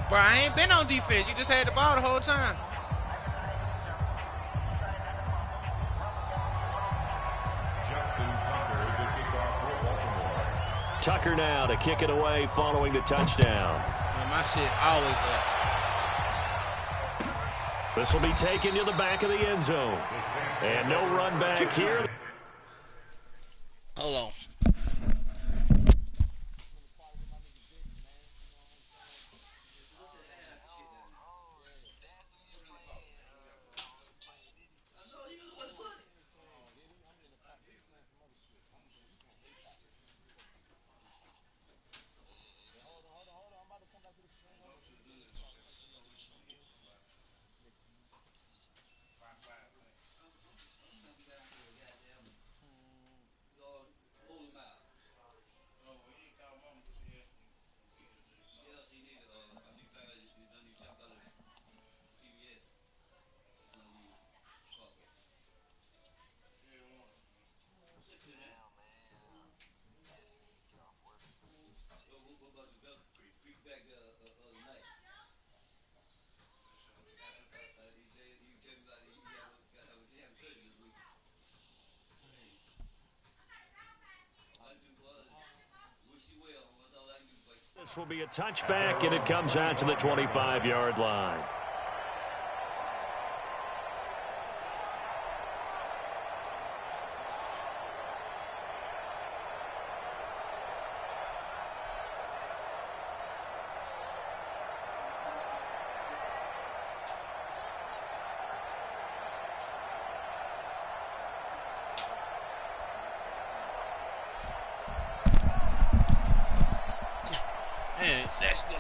Bro, I ain't been on defense. You just had the ball the whole time. Tucker now to kick it away following the touchdown. Man, my shit always up. This will be taken to the back of the end zone. And no run back here. Hold on. This will be a touchback, and it comes out to the 25-yard line.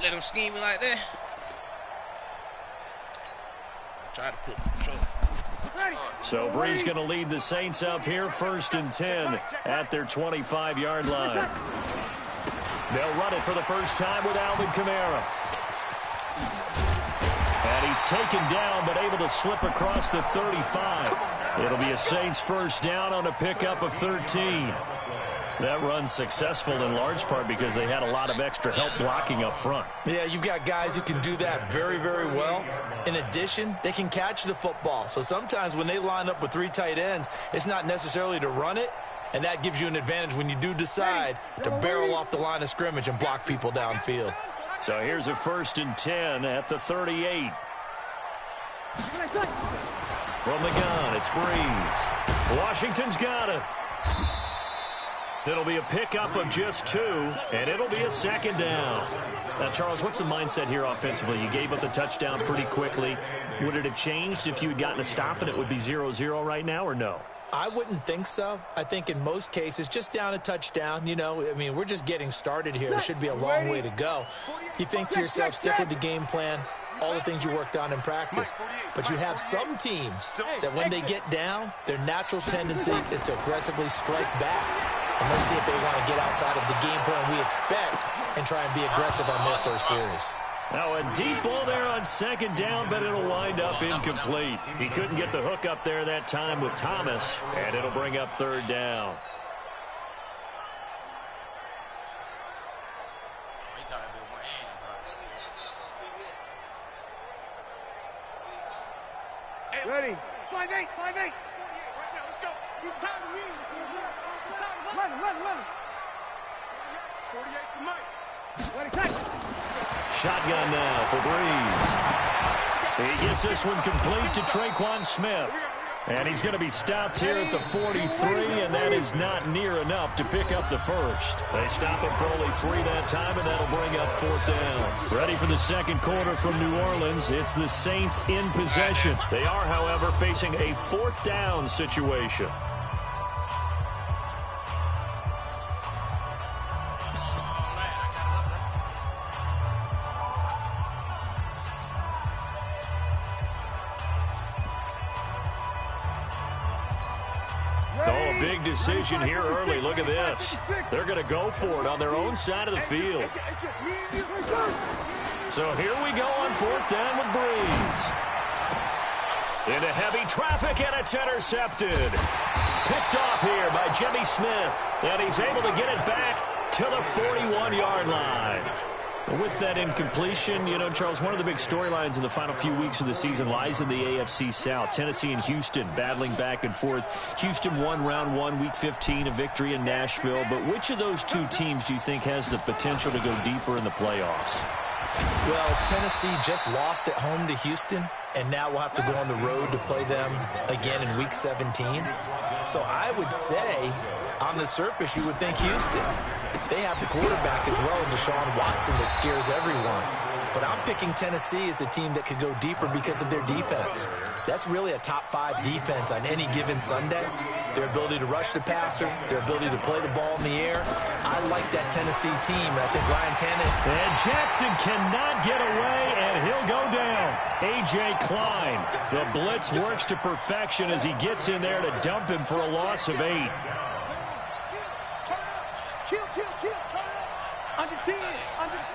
Let him scheme me like that. Try to put control. So Bree's going to lead the Saints up here, 1st and 10 at their 25-yard line. They'll run it for the first time with Alvin Kamara. And he's taken down, but able to slip across the 35. It'll be a Saints first down on a pickup of 13. That run's successful in large part because they had a lot of extra help blocking up front. Yeah, you've got guys who can do that very, very well. In addition, they can catch the football. So sometimes when they line up with 3 tight ends, it's not necessarily to run it, and that gives you an advantage when you do decide to barrel off the line of scrimmage and block people downfield. So here's a 1st and 10 at the 38. From the gun, it's Breeze. Washington's got it. It'll be a pickup of just 2, and it'll be a 2nd down. Now, Charles, what's the mindset here offensively? You gave up the touchdown pretty quickly. Would it have changed if you had gotten a stop and it would be 0-0 right now, or no? I wouldn't think so. I think in most cases, just down a touchdown, you know, I mean, we're just getting started here. There should be a long way to go. You think to yourself, stick with the game plan, all the things you worked on in practice. But you have some teams that when they get down, their natural tendency is to aggressively strike back. And let's see if they want to get outside of the game plan we expect and try and be aggressive on their first series. Now a deep ball there on 2nd down, but it'll wind up incomplete. He couldn't get the hook up there that time with Thomas, and it'll bring up 3rd down. Ready. 5-8, 5-8. Right now, let's go. He's time to win. Run. 48 for Mike. Ready, catch. Shotgun now for Breeze. He gets this one complete to Traquan Smith. And he's going to be stopped here at the 43, and that is not near enough to pick up the first. They stop him for only 3 that time, and that'll bring up 4th down. Ready for the 2nd quarter from New Orleans. It's the Saints in possession. They are, however, facing a 4th down situation. Big decision here early. Look at this. They're going to go for it on their own side of the field. So here we go on 4th down with Breeze. Into heavy traffic, and it's intercepted. Picked off here by Jimmy Smith, and he's able to get it back to the 41-yard line. With that incompletion, you know, Charles, one of the big storylines in the final few weeks of the season lies in the AFC South. Tennessee and Houston battling back and forth. Houston won round 1, week 15, a victory in Nashville. But which of those 2 teams do you think has the potential to go deeper in the playoffs? Well, Tennessee just lost at home to Houston, and now we'll have to go on the road to play them again in week 17. So I would say, on the surface, you would think Houston. They have the quarterback as well in Deshaun Watson that scares everyone. But I'm picking Tennessee as the team that could go deeper because of their defense. That's really a top 5 defense on any given Sunday. Their ability to rush the passer, their ability to play the ball in the air. I like that Tennessee team, and I think Ryan Tannehill. And Jackson cannot get away, and he'll go down. A.J. Klein. The blitz works to perfection as he gets in there to dump him for a loss of 8. Kill. Under 10. Under 6.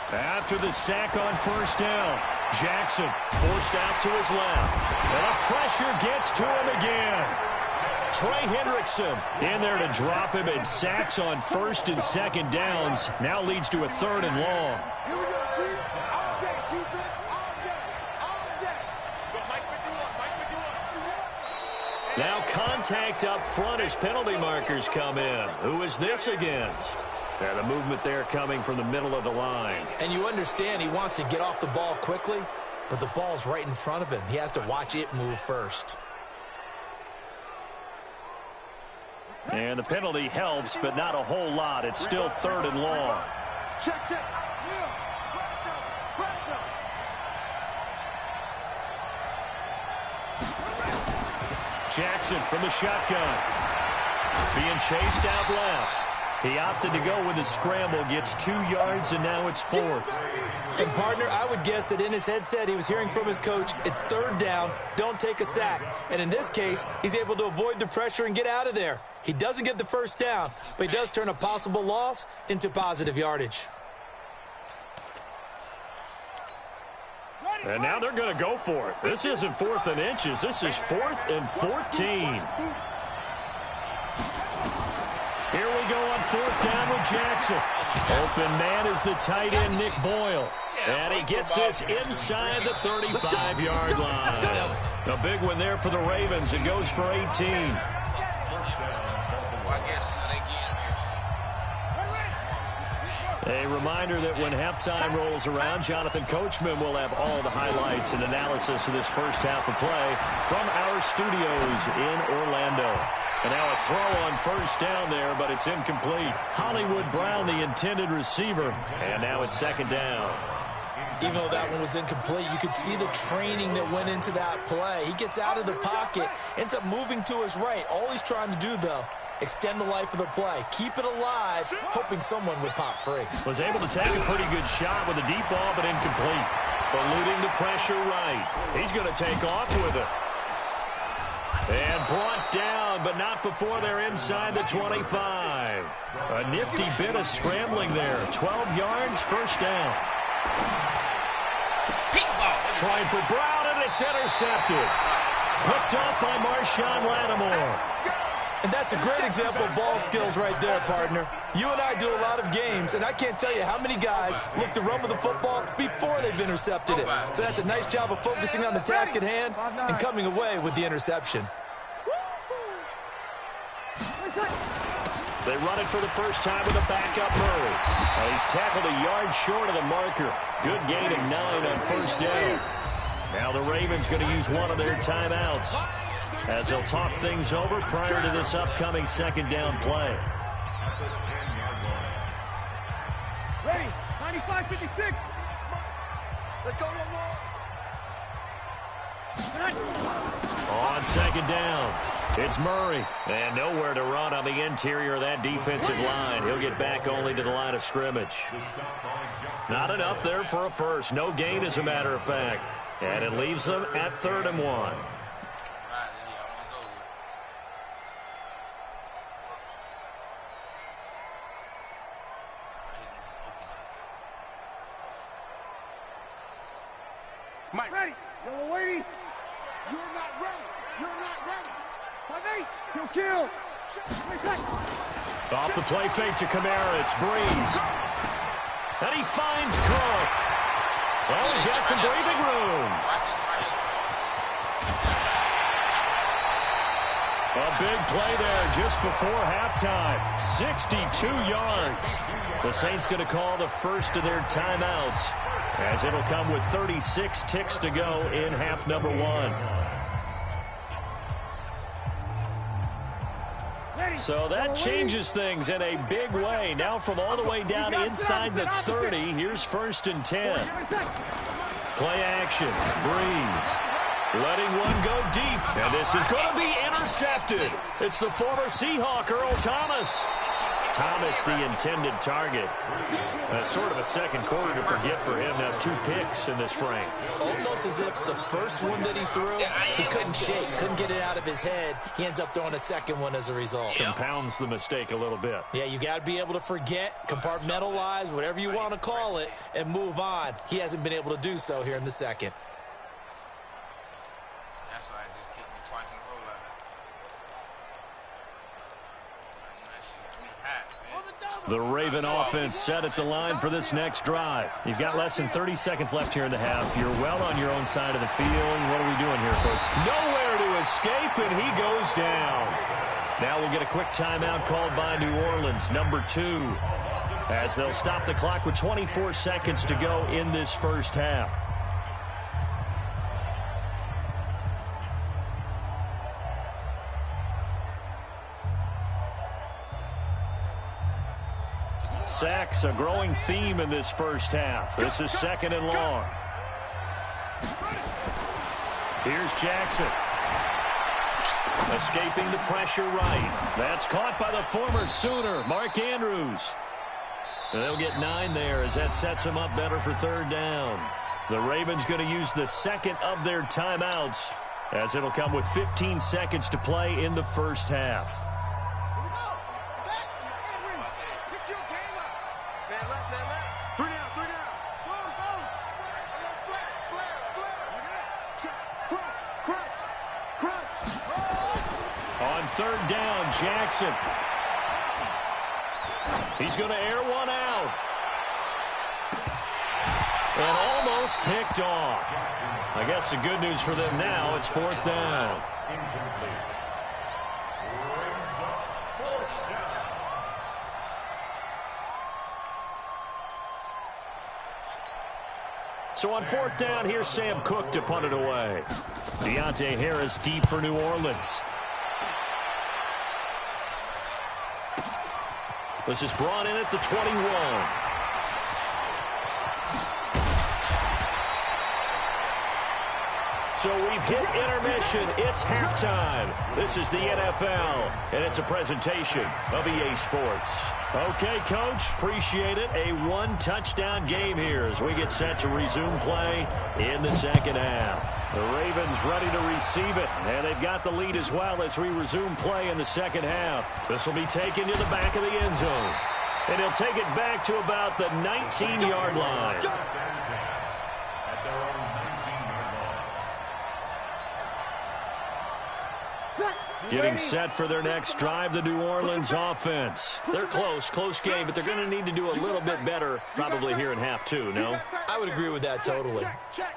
After the sack on 1st down, Jackson forced out to his left. And the pressure gets to him again. Trey Hendrickson in there to drop him, and sacks on 1st and 2nd downs now leads to a 3rd and long. Here we go, contact up front as penalty markers come in. Who is this against? The movement there coming from the middle of the line. And you understand he wants to get off the ball quickly, but the ball's right in front of him. He has to watch it move first. And the penalty helps, but not a whole lot. It's still 3rd and long. Check. Jackson from the shotgun. Being chased out left. He opted to go with a scramble, gets 2 yards, and now it's 4th. And, partner, I would guess that in his headset he was hearing from his coach, it's 3rd down, don't take a sack. And in this case, he's able to avoid the pressure and get out of there. He doesn't get the 1st down, but he does turn a possible loss into positive yardage. And now they're going to go for it. This isn't 4th and inches. This is 4th and 14. Here we go on 4th down with Jackson. Open man is the tight end, Nick Boyle. And he gets this inside the 35-yard line. A big one there for the Ravens. It goes for 18. A reminder that when halftime rolls around, Jonathan Coachman will have all the highlights and analysis of this first half of play from our studios in Orlando. And now a throw on 1st down there, but it's incomplete. Hollywood Brown, the intended receiver, and now it's 2nd down. Even though that one was incomplete, you could see the training that went into that play. He gets out of the pocket, ends up moving to his right. All he's trying to do, though, extend the life of the play. Keep it alive, hoping someone would pop free. Was able to take a pretty good shot with a deep ball, but incomplete. Eluding the pressure right. He's going to take off with it. And brought down, but not before they're inside the 25. A nifty bit of scrambling there. 12 yards, 1st down. Trying for Brown, and it's intercepted. Picked off by Marshawn Lattimore. And that's a great example of ball skills right there, partner. You and I do a lot of games, and I can't tell you how many guys look to run with the football before they've intercepted it. So that's a nice job of focusing on the task at hand and coming away with the interception. They run it for the first time with a backup Murray. Well, he's tackled a yard short of the marker. Good gain of 9 on 1st down. Now the Ravens going to use one of their timeouts as they'll talk things over prior to this upcoming 2nd down play. Ready, 95-56. Let's go one more. On 2nd down, it's Murray. And nowhere to run on the interior of that defensive line. He'll get back only to the line of scrimmage. Not enough there for a first. No gain, as a matter of fact. And it leaves them at 3rd and 1. Mike. Ready. You're waiting. You're not ready. You're not ready. 5-8. Kill. Off the play fake to Kamara. It's Breeze. And he finds Cook. Well, he's got some breathing room. A big play there just before halftime. 62 yards. The Saints going to call the first of their timeouts, as it'll come with 36 ticks to go in half number 1. So that changes things in a big way. Now from all the way down inside the 30, here's 1st and 10. Play action. Breeze. Letting one go deep. And this is going to be intercepted. It's the former Seahawk, Earl Thomas. Thomas, the intended target. That's sort of a second quarter to forget for him. Now 2 picks in this frame. Almost as if the first one that he threw, he couldn't shake, couldn't get it out of his head. He ends up throwing a second one as a result. Compounds the mistake a little bit. Yeah, you got to be able to forget, compartmentalize, whatever you want to call it, and move on. He hasn't been able to do so here in the second. That's why I just kicked me twice in a row like that. The Raven offense set at the line for this next drive. You've got less than 30 seconds left here in the half. You're well on your own side of the field. What are we doing here, Coach? Nowhere to escape, and he goes down. Now we'll get a quick timeout called by New Orleans, number 2, as they'll stop the clock with 24 seconds to go in this first half. Sacks, a growing theme in this first half. This is 2nd and long. Here's Jackson. Escaping the pressure right. That's caught by the former Sooner, Mark Andrews. And they'll get 9 there as that sets them up better for 3rd down. The Ravens going to use the 2nd of their timeouts as it'll come with 15 seconds to play in the first half. On 3rd down, Jackson. He's going to air one out. And almost picked off. I guess the good news for them now, it's 4th down. So on 4th down, here's Sam Cook to punt it away. Deontay Harris deep for New Orleans. This is brought in at the 21. So we've hit intermission. It's halftime. This is the NFL, and it's a presentation of EA Sports. Okay, Coach, appreciate it. A 1-touchdown game here as we get set to resume play in the second half. The Ravens ready to receive it, and they've got the lead as well as we resume play in the second half. This will be taken to the back of the end zone, and he'll take it back to about the 19-yard line. Getting set for their next drive, the New Orleans offense. They're close game, but they're going to need to do a little bit better probably here in half 2, no? I would agree with that totally.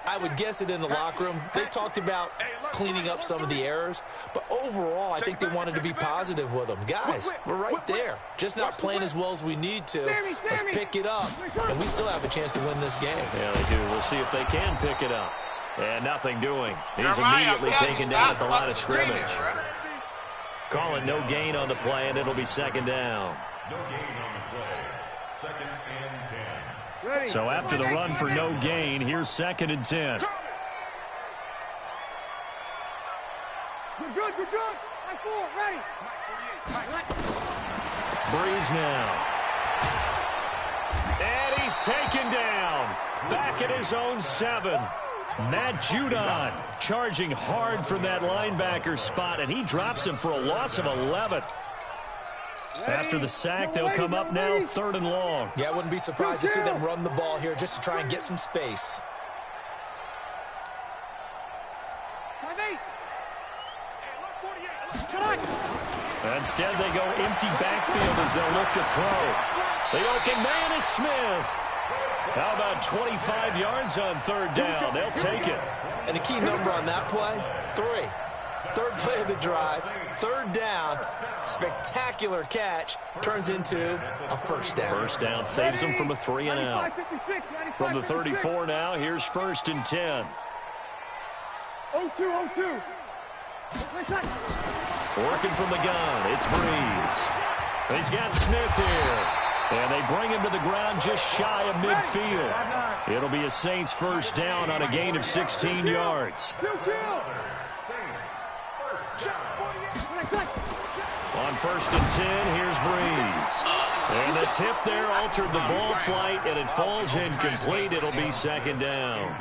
I would guess it in the locker room. They talked about cleaning up some of the errors, but overall, I think they wanted to be positive with them. Guys, we're right there. Just not playing as well as we need to. Let's pick it up, and we still have a chance to win this game. Yeah, they do. We'll see if they can pick it up. And nothing doing. He's immediately taken down at the line of scrimmage. Call it no gain on the play, and it'll be 2nd down. No gain on the play. 2nd and 10. So after the run for no gain, here's 2nd and 10. We're good. Line 4, ready. Breeze now. And he's taken down. Back at his own 7. Matt Judon charging hard from that linebacker spot, and he drops him for a loss of 11. After the sack, they'll come up now 3rd and long. Yeah, I wouldn't be surprised to see them run the ball here just to try and get some space. Instead, they go empty backfield as they'll look to throw. The open man is Smith. How about 25 yards on 3rd down? They'll take it. And a key number on that play, 3. 3rd play of the drive, 3rd down, spectacular catch, turns into a 1st down. 1st down saves them from a 3 and out. From the 34 now, here's 1st and 10. 0-2. Working from the gun, it's Breeze. He's got Smith here. And they bring him to the ground just shy of midfield. It'll be a Saints 1st down on a gain of 16 yards. On 1st and 10, here's Breeze. And the tip there altered the ball flight, and it falls incomplete. It'll be 2nd down.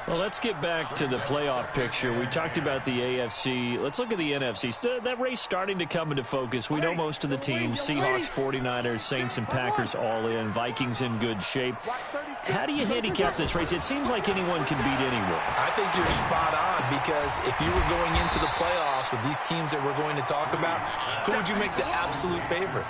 Well, let's get back to the playoff picture. We talked about the AFC. Let's look at the NFC. That race starting to come into focus. We know most of the teams. Seahawks, 49ers, Saints, and Packers all in. Vikings in good shape. How do you handicap this race? It seems like anyone can beat anyone. I think you're spot on, because if you were going into the playoffs with these teams that we're going to talk about, who would you make the absolute favorite?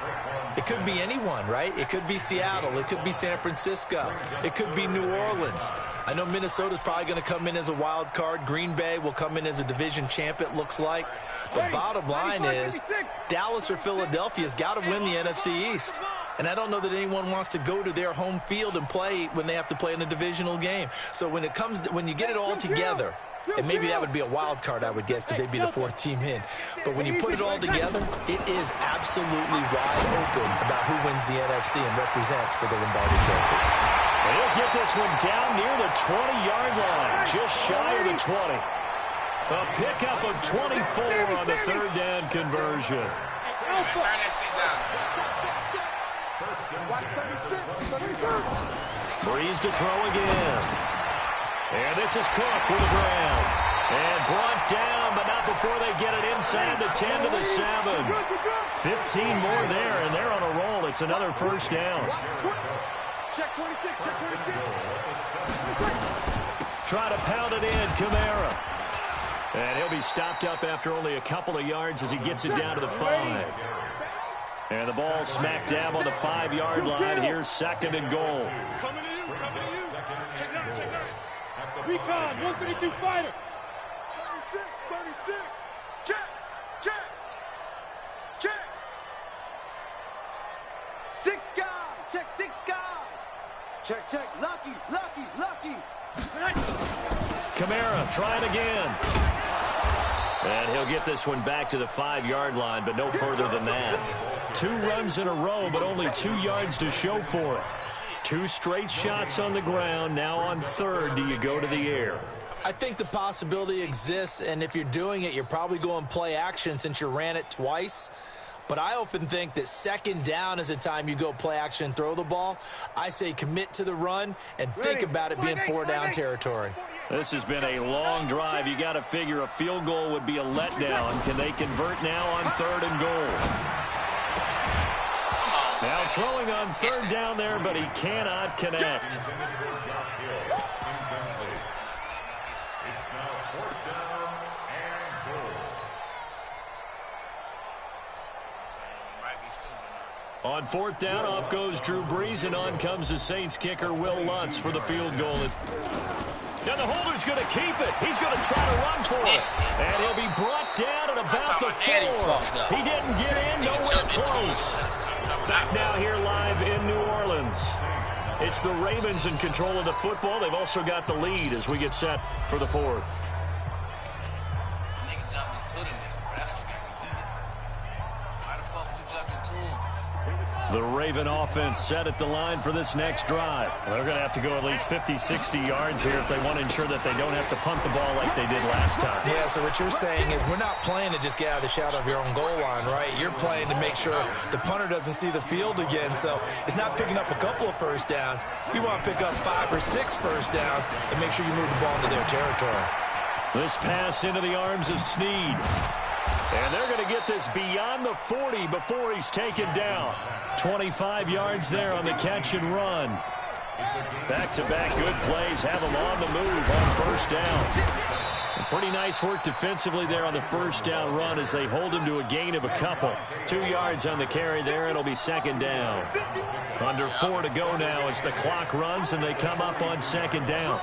It could be anyone, right? It could be Seattle. It could be San Francisco. It could be New Orleans. I know Minnesota's probably going to come in as a wild card. Green Bay will come in as a division champ, it looks like. But bottom line is, Dallas or Philadelphia's got to win the NFC East. And I don't know that anyone wants to go to their home field and play when they have to play in a divisional game. So when you get it all together, and maybe that would be a wild card, I would guess, because they'd be the fourth team in. But when you put it all together, it is absolutely wide open about who wins the NFC and represents for the Lombardi Trophy. He'll get this one down near the 20-yard line, just shy of the 20. A pickup of 24 on the third down conversion. Turn that shit down. Breeze to throw again. And this is Cook with the ground. And brought down, but not before they get it inside the 10 to the 7. 15 more there, and they're on a roll. It's another first down. Check 26, check 26. Try to pound it in, Kamara. And he'll be stopped up after only a couple of yards as he gets it down to the 5. And the ball smack dab on the 5-yard line. Here's second and goal. Coming to you, coming to you. Check it out, check it out. Recon, 132 fighter. 36. Check, check, check. 6 guy, check 6 guy. Check, lucky. Kamara trying again. And he'll get this one back to the 5-yard line, but no further than that. 2 runs in a row, but only 2 yards to show for it. 2 straight shots on the ground. Now on third, do you go to the air? I think the possibility exists, and if you're doing it, you're probably going play action since you ran it twice. But I often think that second down is a time you go play action and throw the ball. I say commit to the run and think about it being 4-down territory. This has been a long drive. You got to figure a field goal would be a letdown. Can they convert now on third and goal? Now throwing on third down there, but he cannot connect. On fourth down, off goes Drew Brees, and on comes the Saints kicker, Will Lutz, for the field goal. Now the holder's going to keep it. He's going to try to run for it. And he'll be brought down at about the 4. He didn't get in, nowhere close. Back now here live in New Orleans. It's the Ravens in control of the football. They've also got the lead as we get set for the 4th. The Raven offense set at the line for this next drive. They're going to have to go at least 50, 60 yards here if they want to ensure that they don't have to punt the ball like they did last time. Yeah, so what you're saying is we're not playing to just get out of the shadow of your own goal line, right? You're playing to make sure the punter doesn't see the field again. So it's not picking up a couple of first downs. You want to pick up 5 or 6 first downs and make sure you move the ball into their territory. This pass into the arms of Snead. And they're going to get this beyond the 40 before he's taken down. 25 yards there on the catch and run. Back-to-back good plays have him on the move on first down. Pretty nice work defensively there on the first down run as they hold him to a gain of a couple. 2 yards on the carry there. It'll be second down. Under 4 to go now as the clock runs and they come up on second down.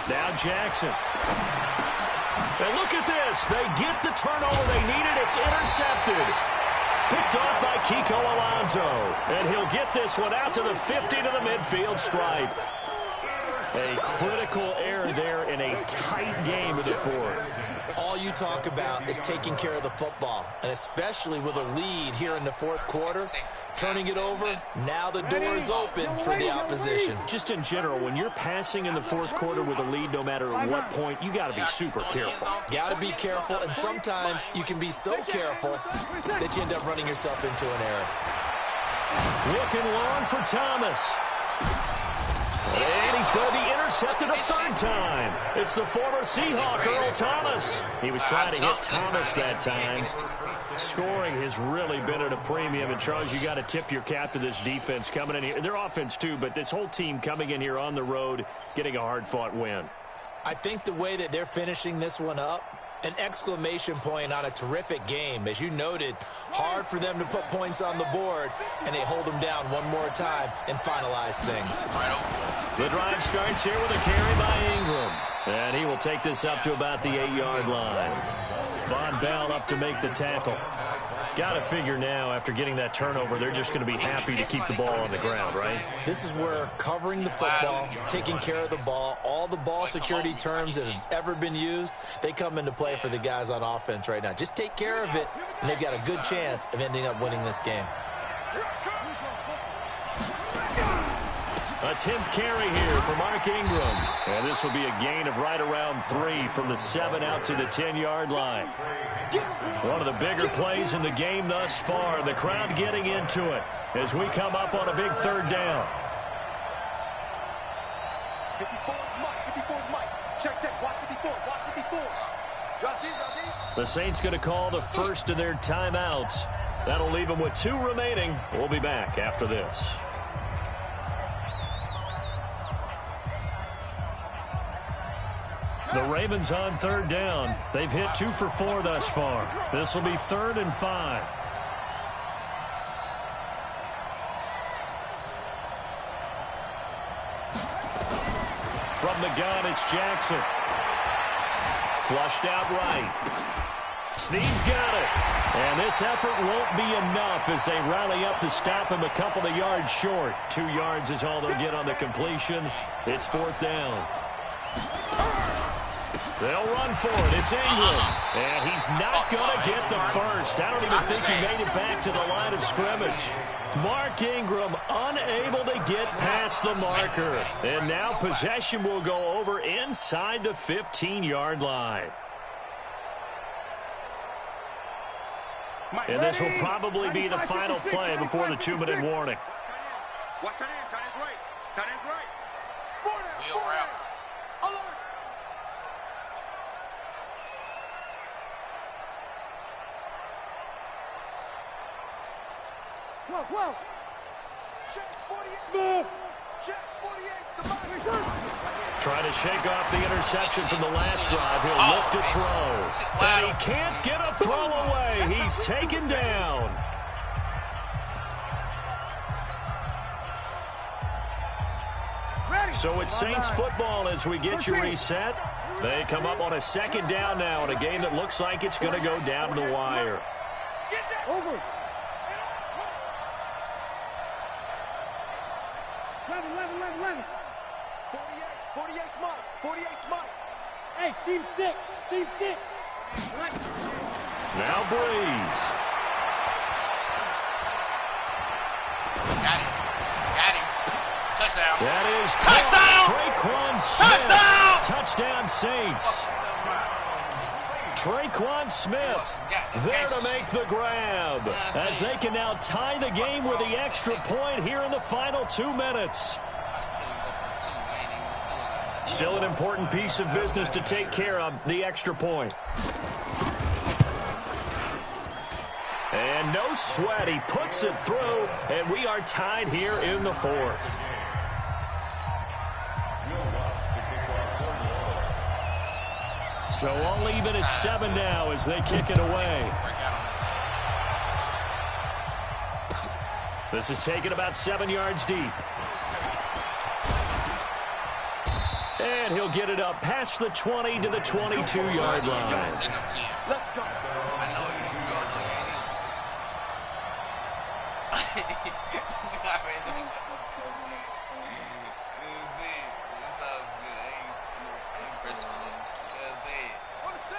Now Jackson. And look at this. They get the turnover they needed. It's intercepted. Picked off by Kiko Alonso. And he'll get this one out to the 50 to the midfield stripe. A critical error there in a tight game of the 4th. All you talk about is taking care of the football, and especially with a lead here in the 4th quarter, turning it over, now the door is open for the opposition. Just in general, when you're passing in the 4th quarter with a lead, no matter what point, you got to be super careful. Got to be careful, and sometimes you can be so careful that you end up running yourself into an error. Looking long for Thomas. And he's going to be intercepted. intercepted a third time. It's the former Seahawk, Earl Thomas. He was trying to hit Thomas that time. Scoring has really been at a premium. And, Charles, you got to tip your cap to this defense coming in here. Their offense, too, but this whole team coming in here on the road, getting a hard-fought win. I think the way that they're finishing this one up, an exclamation point on a terrific game. As you noted, hard for them to put points on the board, and they hold them down one more time and finalize things. The drive starts here with a carry by Ingram. And he will take this up to about the 8-yard line. Von Bell up to make the tackle. Got to figure now, after getting that turnover, they're just going to be happy to keep the ball on the ground, right? This is where covering the football, taking care of the ball, all the ball security terms that have ever been used, they come into play for the guys on offense right now. Just take care of it, and they've got a good chance of ending up winning this game. A 10th carry here for Mark Ingram. And this will be a gain of right around 3 from the 7 out to the 10-yard line. One of the bigger plays in the game thus far. The crowd getting into it as we come up on a big third down. 54 is Mike. Check. Watch 54. The Saints going to call the first of their timeouts. That'll leave them with 2 remaining. We'll be back after this. The Ravens on third down. They've hit 2 for 4 thus far. This will be 3rd and 5. From the gun, it's Jackson. Flushed out right. Snead's got it. And this effort won't be enough as they rally up to stop him a couple of yards short. 2 yards is all they'll get on the completion. It's 4th down. They'll run for it. It's Ingram. And he's not going to get the first. I don't even think he made it back to the line of scrimmage. Mark Ingram unable to get past the marker. And now possession will go over inside the 15-yard line. And this will probably be the final play before the 2-minute warning. Watch tight end. Tight end's right. Tight end's right. Wheel route. Whoa. Check 48. Smith. Check 48. The back. Trying to shake off the interception from the last drive. He'll look to throw. And he can't get a throw away. He's taken down. So it's Saints football as we get you reset. They come up on a 2nd down now in a game that looks like it's going to go down to the wire. Over. 11. 48 Mike. Hey, seam 6. Now Breeze. Got him. Touchdown. That is Touchdown! Traquan Smith. Touchdown! Touchdown Saints. Traquan Smith there to make the grab as they can now tie the game with the extra point here in the final 2 minutes. Still an important piece of business to take care of, the extra point. And no sweat, he puts it through, and we are tied here in the 4th. So all even at 7 now as they kick it away. This is taken about 7 yards deep. And he'll get it up past the 20 to the 22-yard line. Let's go. I know you.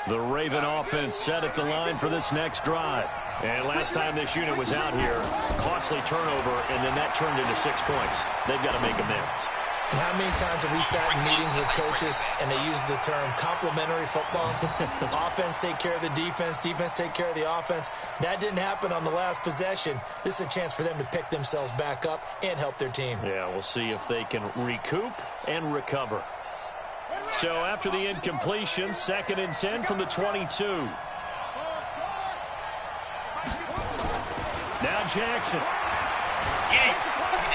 The Raven offense set at the line for this next drive. And last time this unit was out here, costly turnover, and then that turned into 6 points. They've got to make amends. And how many times have we sat in meetings with coaches and they use the term complementary football? Offense take care of the defense take care of the offense. That didn't happen on the last possession. This is a chance for them to pick themselves back up and help their team. Yeah, we'll see if they can recoup and recover. So after the incompletion, 2nd and 10 from the 22. Now Jackson.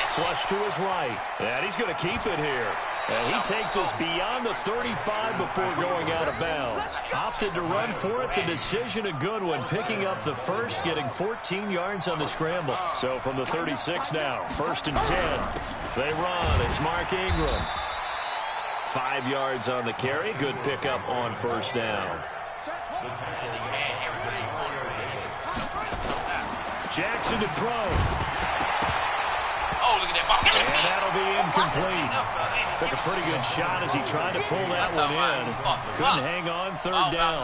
Flush to his right. And he's going to keep it here. And he takes us beyond the 35 before going out of bounds. Opted to run for it. The decision a good one. Picking up the first, getting 14 yards on the scramble. So from the 36 now, 1st and 10. They run. It's Mark Ingram. 5 yards on the carry. Good pickup on 1st down. Jackson to throw. Oh, look at that ball. And that'll be incomplete. Took a pretty good shot as he tried to pull that one in. Couldn't hang on 3rd down.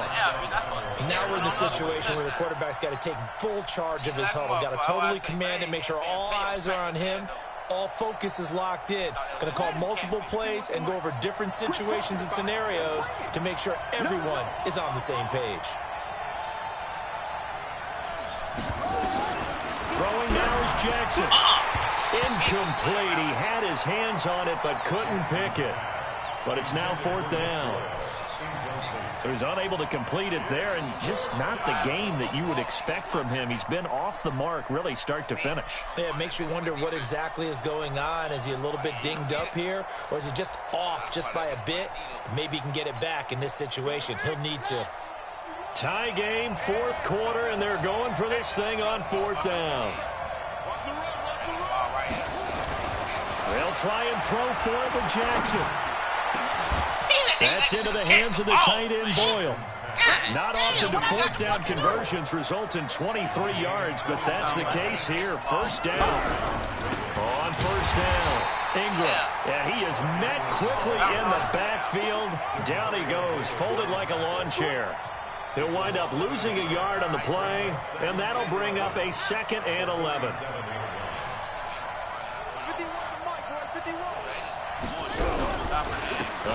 Now we're in the situation where the quarterback's got to take full charge of his huddle. Got to totally command it, make sure all eyes are on him. All focus is locked in. Going to call multiple plays and go over different situations and scenarios to make sure everyone is on the same page. Throwing now is Jackson. Incomplete. He had his hands on it but couldn't pick it. But it's now 4th down. So he's unable to complete it there, and just not the game that you would expect from him. He's been off the mark really start to finish. Yeah, it makes you wonder what exactly is going on. Is he a little bit dinged up here, or is he just off just by a bit? Maybe he can get it back in this situation. He'll need to. Tie game, 4th quarter, and they're going for this thing on 4th down. They'll try and throw for it with Jackson. That's into the hands of the tight end, Boyle. Not often do 4th down conversions result in 23 yards, but that's the case here. 1st down. On 1st down, Ingram. And he is met quickly in the backfield. Down he goes, folded like a lawn chair. He'll wind up losing a yard on the play, and that'll bring up a 2nd and 11.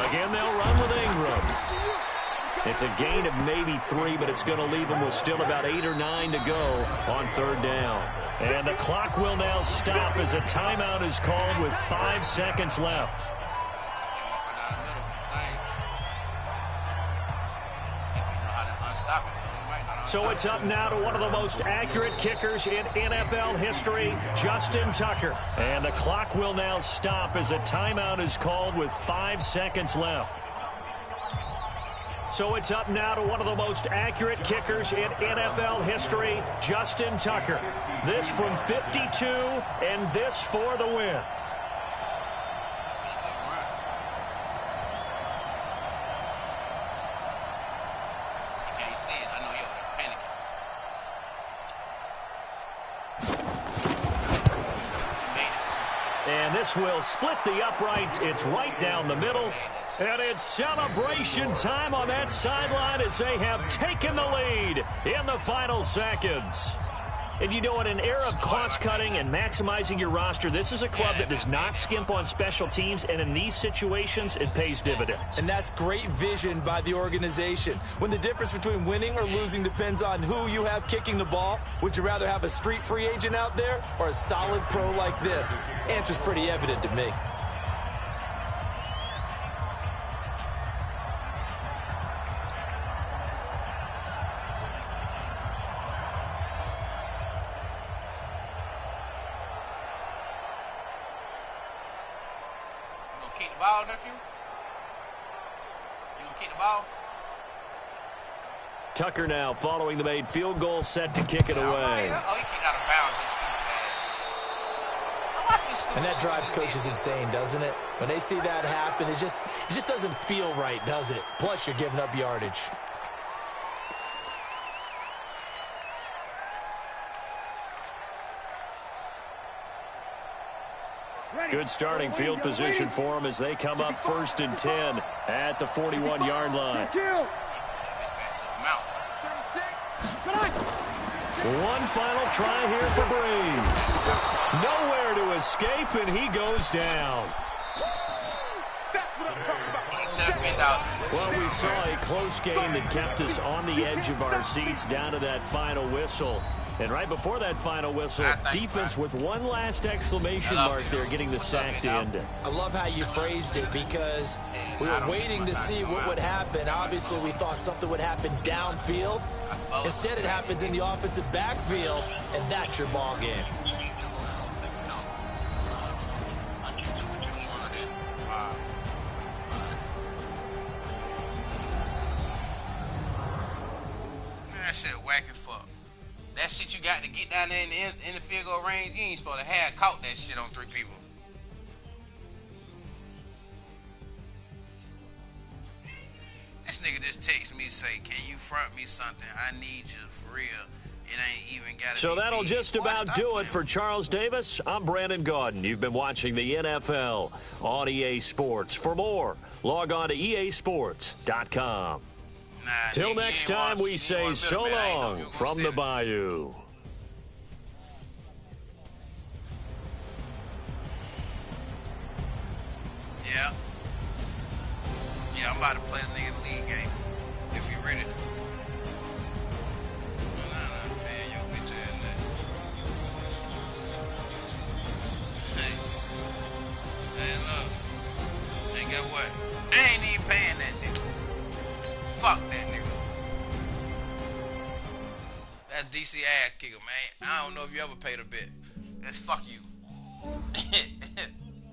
Again, they'll run with Ingram. It's a gain of maybe 3, but it's going to leave them with still about 8 or 9 to go on 3rd down. And the clock will now stop as a timeout is called with 5 seconds left. So it's up now to one of the most accurate kickers in NFL history, Justin Tucker. And the clock will now stop as a timeout is called with 5 seconds left. So it's up now to one of the most accurate kickers in NFL history, Justin Tucker. This from 52, and this for the win. And this will split the uprights. It's right down the middle. And it's celebration time on that sideline as they have taken the lead in the final seconds. And you know, in an era of cost-cutting and maximizing your roster, this is a club that does not skimp on special teams, and in these situations, it pays dividends. And that's great vision by the organization. When the difference between winning or losing depends on who you have kicking the ball, would you rather have a street free agent out there or a solid pro like this? Answer's pretty evident to me. Kick the ball, nephew? You gonna kick the ball? Tucker now following the made field goal, set to kick it away. Oh, he kicked out of bounds, you stupid ass. And that drives coaches insane, doesn't it? When they see that happen, it just doesn't feel right, does it? Plus, you're giving up yardage. Good starting field position for them as they come up 1st and 10 at the 41-yard line. One final try here for Breeze. Nowhere to escape, and he goes down. Well, we saw a close game that kept us on the edge of our seats down to that final whistle. And right before that final whistle, defense with one last exclamation mark there, getting the sack to end it. I love how you phrased it because we were waiting to see what would happen. Obviously, we thought something would happen downfield. Instead, it happens in the offensive backfield, and that's your ball game. That shit whack and fuck. That shit you got to get down there in the field goal range, you ain't supposed to have caught that shit on 3 people. This nigga just text me, say, can you front me something? I need you for real. It ain't even got to So be that'll big. just about do it for Charles Davis. I'm Brandon Gaudin. You've been watching the NFL on EA Sports. For more, log on to easports.com. Till next time, we say so long from the Bayou. Yeah. Yeah, I'm about to play the nigga in the league game. If you ready. Nah, man, yo, bitch ass that. Hey, look. And guess what? I ain't even paying that nigga. Fuck that nigga. That's DC ass kicker, man. I don't know if you ever paid a bit. That's fuck you.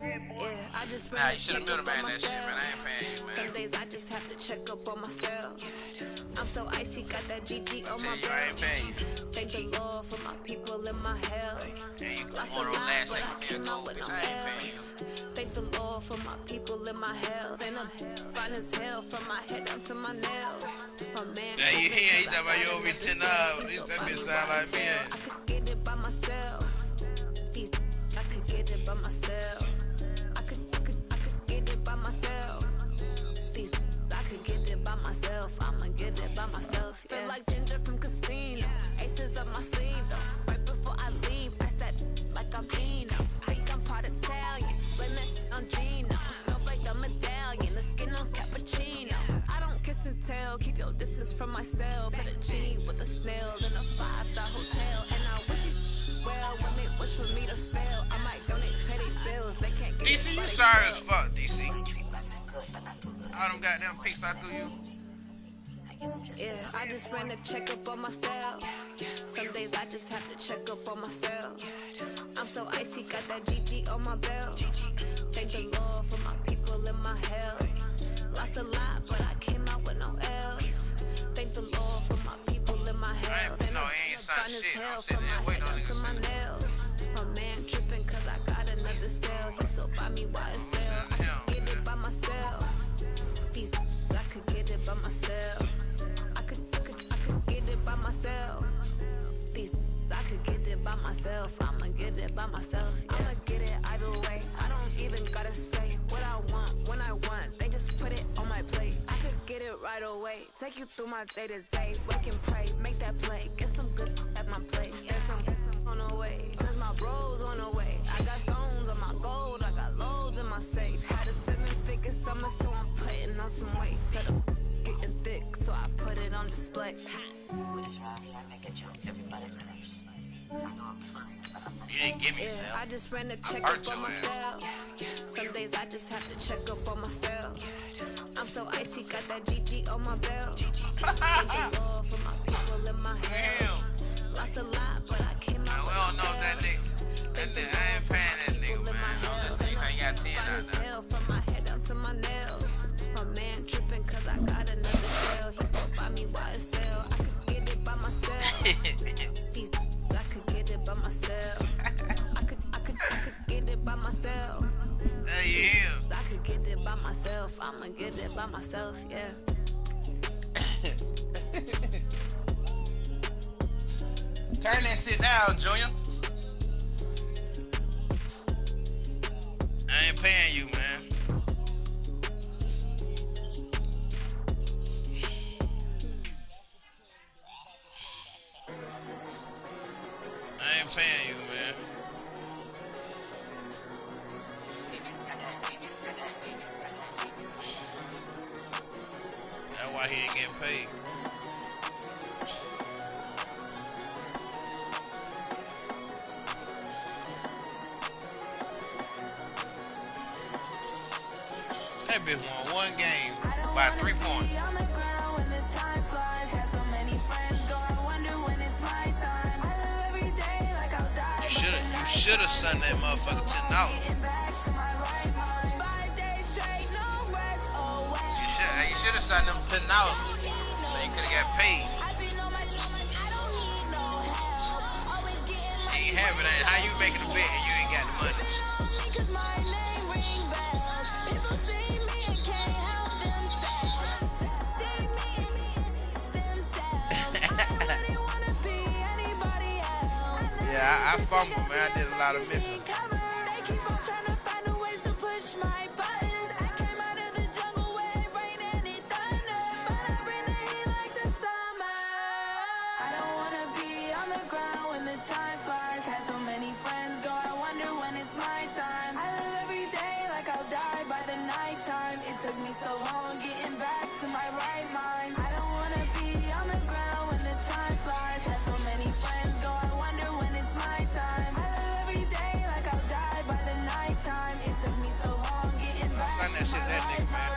I just nah, you should have middleman that shit, man. I ain't paying you, man. Some days I just have to check up on myself. I'm so icy, got that GG on my belt. I ain't paying you. Thank the Lord for my people in my health. And you come on last second field goal, bitch. I ain't paying you. Thank the Lord for my people in my health. And I'm fine as hell from my head down to my nails. My man. Hey, you hear? He talking about you owe me $10. That bitch sound like me. I could get it by myself. I could get it by myself. I could get it by myself. I could get it by myself. I'ma get it by myself. Yeah. Feel like Ginger from Casino. Aces up my sleeve though. Right before I leave, I said like I'm Eno. Think I'm part Italian. Blame it on Gino. Smells like the medallion. The skin on cappuccino. I don't kiss and tell. Keep your distance from myself. At a genie with the snails in a 5-star hotel. And I wish you well when they wish for me to fail. I might donate petty bills. They can't get DC, you sorry as fuck, DC. All them goddamn picks I threw you. Yeah, I just ran to check up on myself. Some days I just have to check up on myself. I'm so icy, got that GG on my belt. Thank the Lord for my people in my health. Lost a lot, but I came out with no L's. Thank the Lord for my people in my health. No, he ain't signed shit. I'm sitting there waiting on niggas. My nails. My man tripping cause I got another cell. He still buy me YSL. I could get it by myself. I could get it by myself. I could get it by myself. I could get it by myself. I'ma get it by myself. Yeah. I'ma get it either way. I don't even gotta say what I want when I want. They just put it on my plate. I could get it right away. Take you through my day to day. Wake and pray, make that play. Get some good at my place. There's some on the way. Cause my bros on the way. I got stones on my gold. I got loads in my safe. Had a 7-figure summer, so I'm putting on some weight. Set up getting thick, so I put it on display. You didn't give me I just ran to check up on myself. Some days I just have to check up on myself. I'm so icy, got that GG on my belt. Thank the Lord for my people in my health. Lost a lot, but I came out we don't know that nigga. That nigga, I ain't paying that nigga, man. I'm just saying, I got 10 out there. From my head down to my nails. My man tripping cause I got another cell. He still buy me YSL. I could get it by myself. I could get it by myself. I could get it by myself. I could get it by myself. I'ma get it by myself, yeah. Turn that shit down, Junior. I ain't paying you, man. I ain't paying you, man. That's why he ain't getting paid. That bitch won one game by 3 points. You should have sent that motherfucker $10. You should have sent them $10. So you could have got paid. You ain't have it. How you making a bet and you ain't got the money? Yeah, I fumbled, man. I did a lot of missing. That shit, that nigga, man.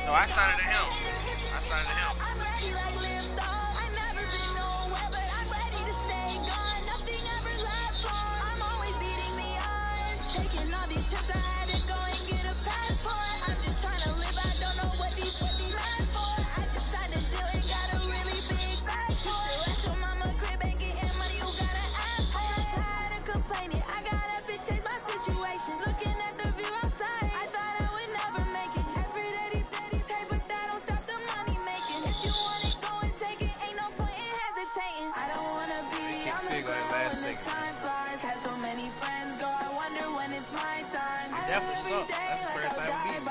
No, I signed it to him. I signed it to him. Definitely sucked. That's the first time we beat him.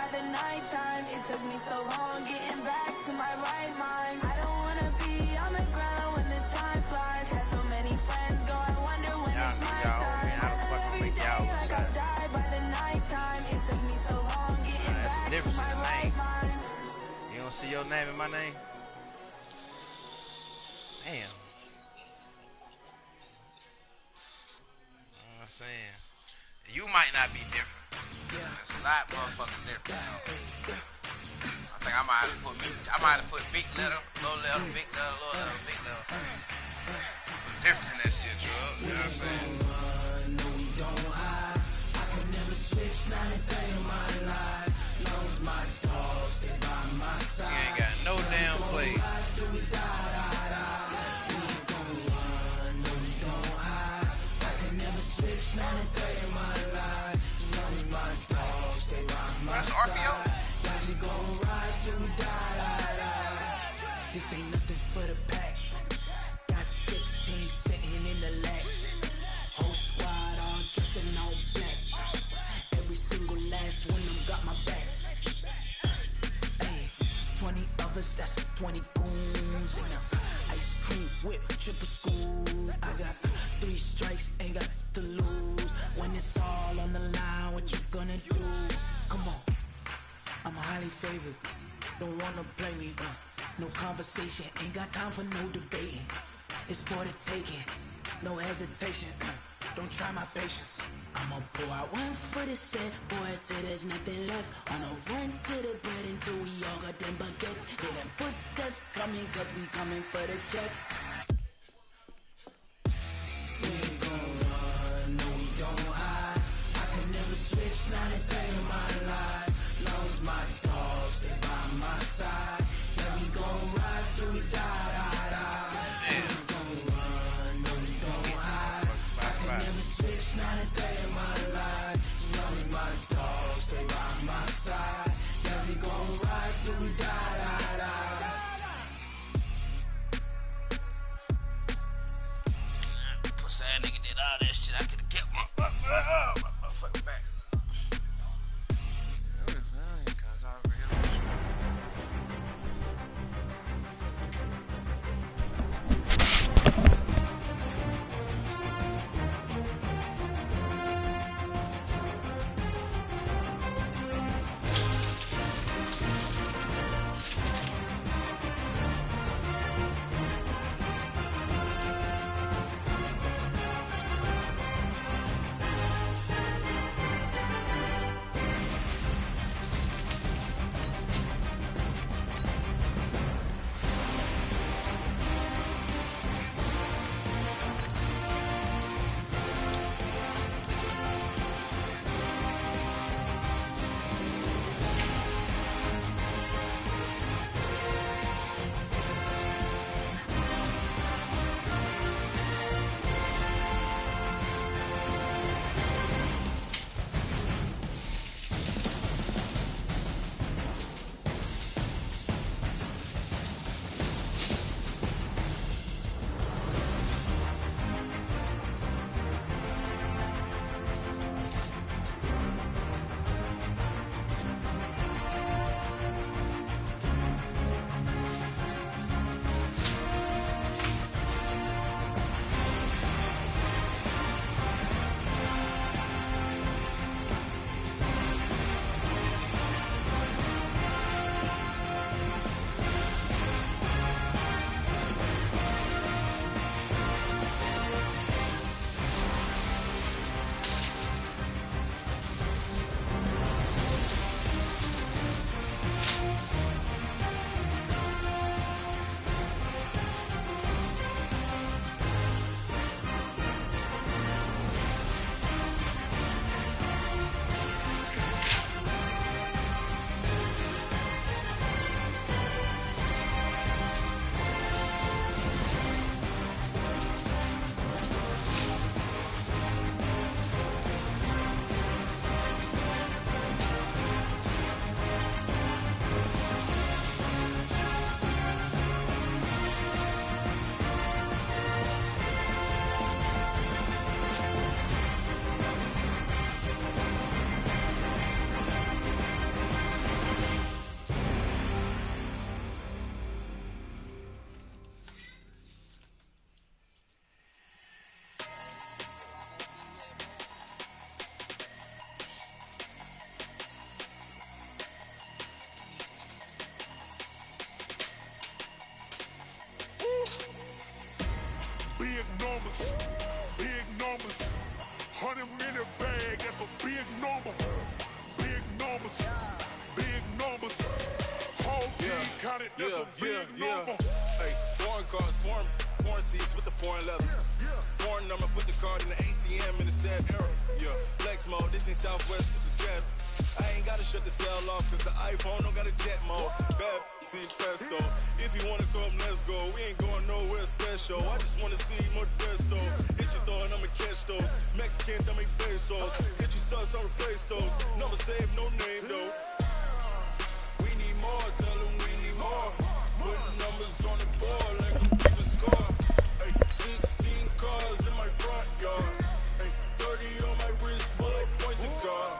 It took me so long getting back to my right mind. I don't wanna be on the ground when the time flies. Had so many friends go, I wonder when it's my time. How the fuck I make y'all look sad? It took me so long getting back. That's the difference in the name. You don't see your name in my name? Damn. You know what I'm saying? You might not be different. It's a lot motherfucking different. I think I might have put big letter, low letter, big letter, low letter, big letter. Difference in that shit, bro. You know what I'm saying? No, we don't hide. I can never switch, not a day in my life. Knows my dogs, they by my side. You ain't got no damn play. We ain't gon' run, no, we don't hide. I can never switch, not a day in my life. Knows my dogs, they by my side. Yeah, we gon' ride till we die. This ain't nothing for the pack. Got 16 sitting in the lap. Whole squad all dressing all black. Every single last one of them got my back. Hey, 20 of us, that's 20 goons. And ice cream whip, triple school. I got 3 strikes, ain't got to lose. When it's all on the line, what you gonna do? Come on, I'm highly favored. Don't wanna play me, no conversation. Ain't got time for no debating. It's for the taking, no hesitation. Don't try my patience. I'ma pour out one for the set, boy, till there's nothing left. On a run to the bread until we all got them baguettes. Hear them footsteps coming, cause we coming for the check. We ain't gon' run, no, we don't hide. I can never switch, not a day in my life. Knows my dogs, they by my side. Yeah, we gon' ride till we die. Not a day in my life. Knows my dogs, they by my side. Yeah, we gon' ride till we die. Pussy ass nigga did all that shit. I could've kept my motherfucker back. Hey, foreign cars, foreign seats with the foreign leather. Foreign number, put the card in the ATM in the sad era. Yeah, flex mode, this ain't Southwest, this is jet. I ain't gotta shut the cell off, cause the iPhone don't got a jet mode. Bad pesto. If you wanna come, let's go. We ain't going nowhere special. I just wanna see more desto. Hit your throw and I'ma catch those. Mexican, dummy pesos. Hit your sauce, I'll replace those. Number save, no name though. We need more, tell them we need more. Putting numbers on the board like I'm keeping score. Ay, 16 cars in my front yard. Ay, 30 on my wrist, bullet point to God.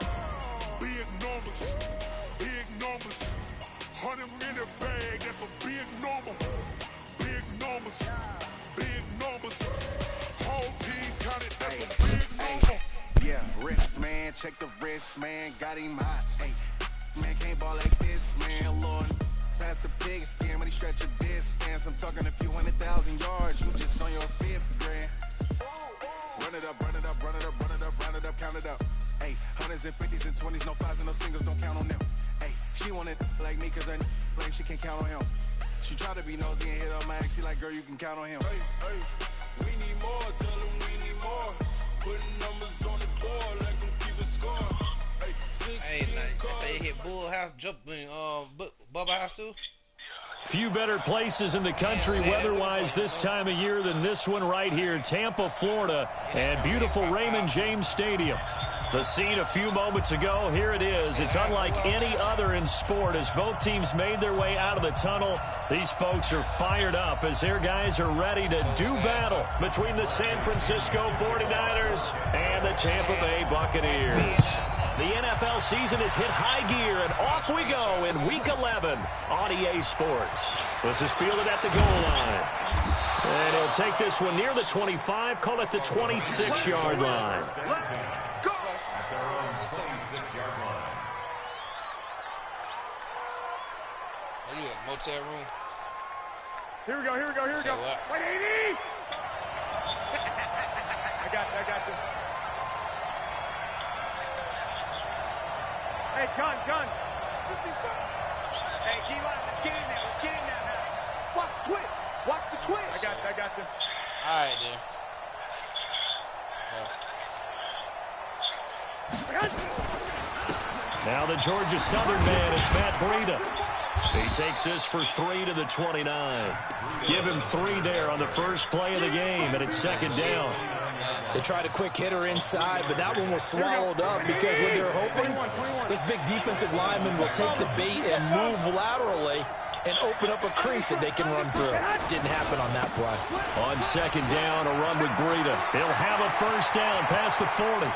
Big numbers, big numbers. 100 in the bag, that's a big number. Big numbers, big numbers. Whole team counted, that's a big number. Yeah, wrist man, check the wrist man, got him hot. Ay, man can't ball like this, man, Lord. Pass the big skin when he stretch a distance. I'm talking a few 100,000 yards, you just on your fifth grand. Run it up, run it up, run it up, run it up, run it up, count it up. Hey, hundreds and 50s and 20s, no fives and no singles, don't count on them. Hey, she wanted like me cause her like she can't count on him. She tried to be nosy and hit on my ex, she like, girl, you can count on him. Hey, hey, we need more, tell them we need more. Putting numbers on the board like I'm keeping score. Hey, they say hit Bull House, Bubba House too? Few better places in the country weather-wise this time of year than this one right here, Tampa, Florida, and beautiful Raymond James Stadium. The scene a few moments ago, here it is. It's unlike any other in sport as both teams made their way out of the tunnel. These folks are fired up as their guys are ready to do battle between the San Francisco 49ers and the Tampa Bay Buccaneers. The NFL season has hit high gear, and off we go in Week 11 on EA Sports. This is fielded at the goal line. And he'll take this one near the 25, call it the 26-yard line. Are you at motel room? Here we go, here we go, here we go. Wait, 80! I got you. Hey, gun. Hey, keep on. Let's get in there now. Watch the twitch. I got this. All right, then. Now the Georgia Southern man, it's Matt Breida. He takes this for 3 to the 29. Give him 3 there on the first play of the game, and it's second down. They tried a quick hitter inside, but that one was swallowed up because what they're hoping, this big defensive lineman will take the bait and move laterally and open up a crease that they can run through. Didn't happen on that play. On second down, a run with Breida. He'll have a first down past the 40.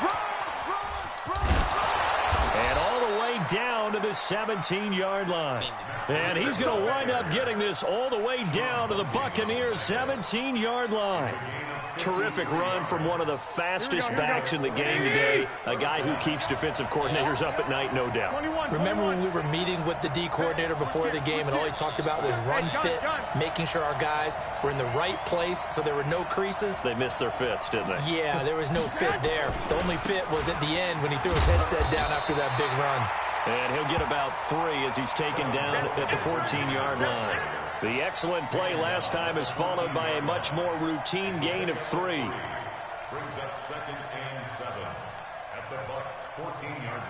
And all the way down to the 17-yard line. And he's going to wind up getting this all the way down to the Buccaneers' 17-yard line. Terrific run from one of the fastest backs in the game today. A guy who keeps defensive coordinators up at night, no doubt. Remember when we were meeting with the D coordinator before the game and all he talked about was run fits, making sure our guys were in the right place so there were no creases? They missed their fits, didn't they? Yeah, there was no fit there. The only fit was at the end when he threw his headset down after that big run. And he'll get about 3 as he's taken down at the 14-yard line. The excellent play last time is followed by a much more routine gain of 3. Brings up 2nd and 7 at the Bucs' 14-yard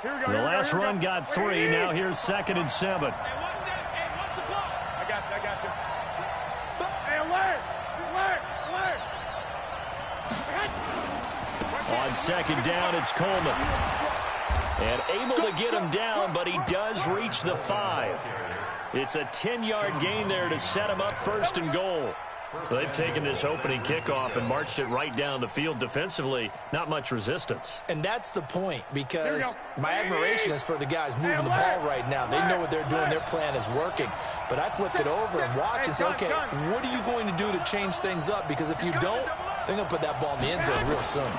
line. The last run got 3. Now here's 2nd and 7. Hey, what's the block? I got you. Hey, alert! On second down, it's Coleman. And able to get him down, but he does reach the 5. It's a 10-yard gain there to set him up 1st and goal. They've taken this opening kickoff and marched it right down the field defensively. Not much resistance. And that's the point, because my admiration is for the guys moving the ball right now. They know what they're doing. Their plan is working. But I flipped it over and watched and said, okay, what are you going to do to change things up? Because if you don't, they're going to put that ball in the end zone real soon.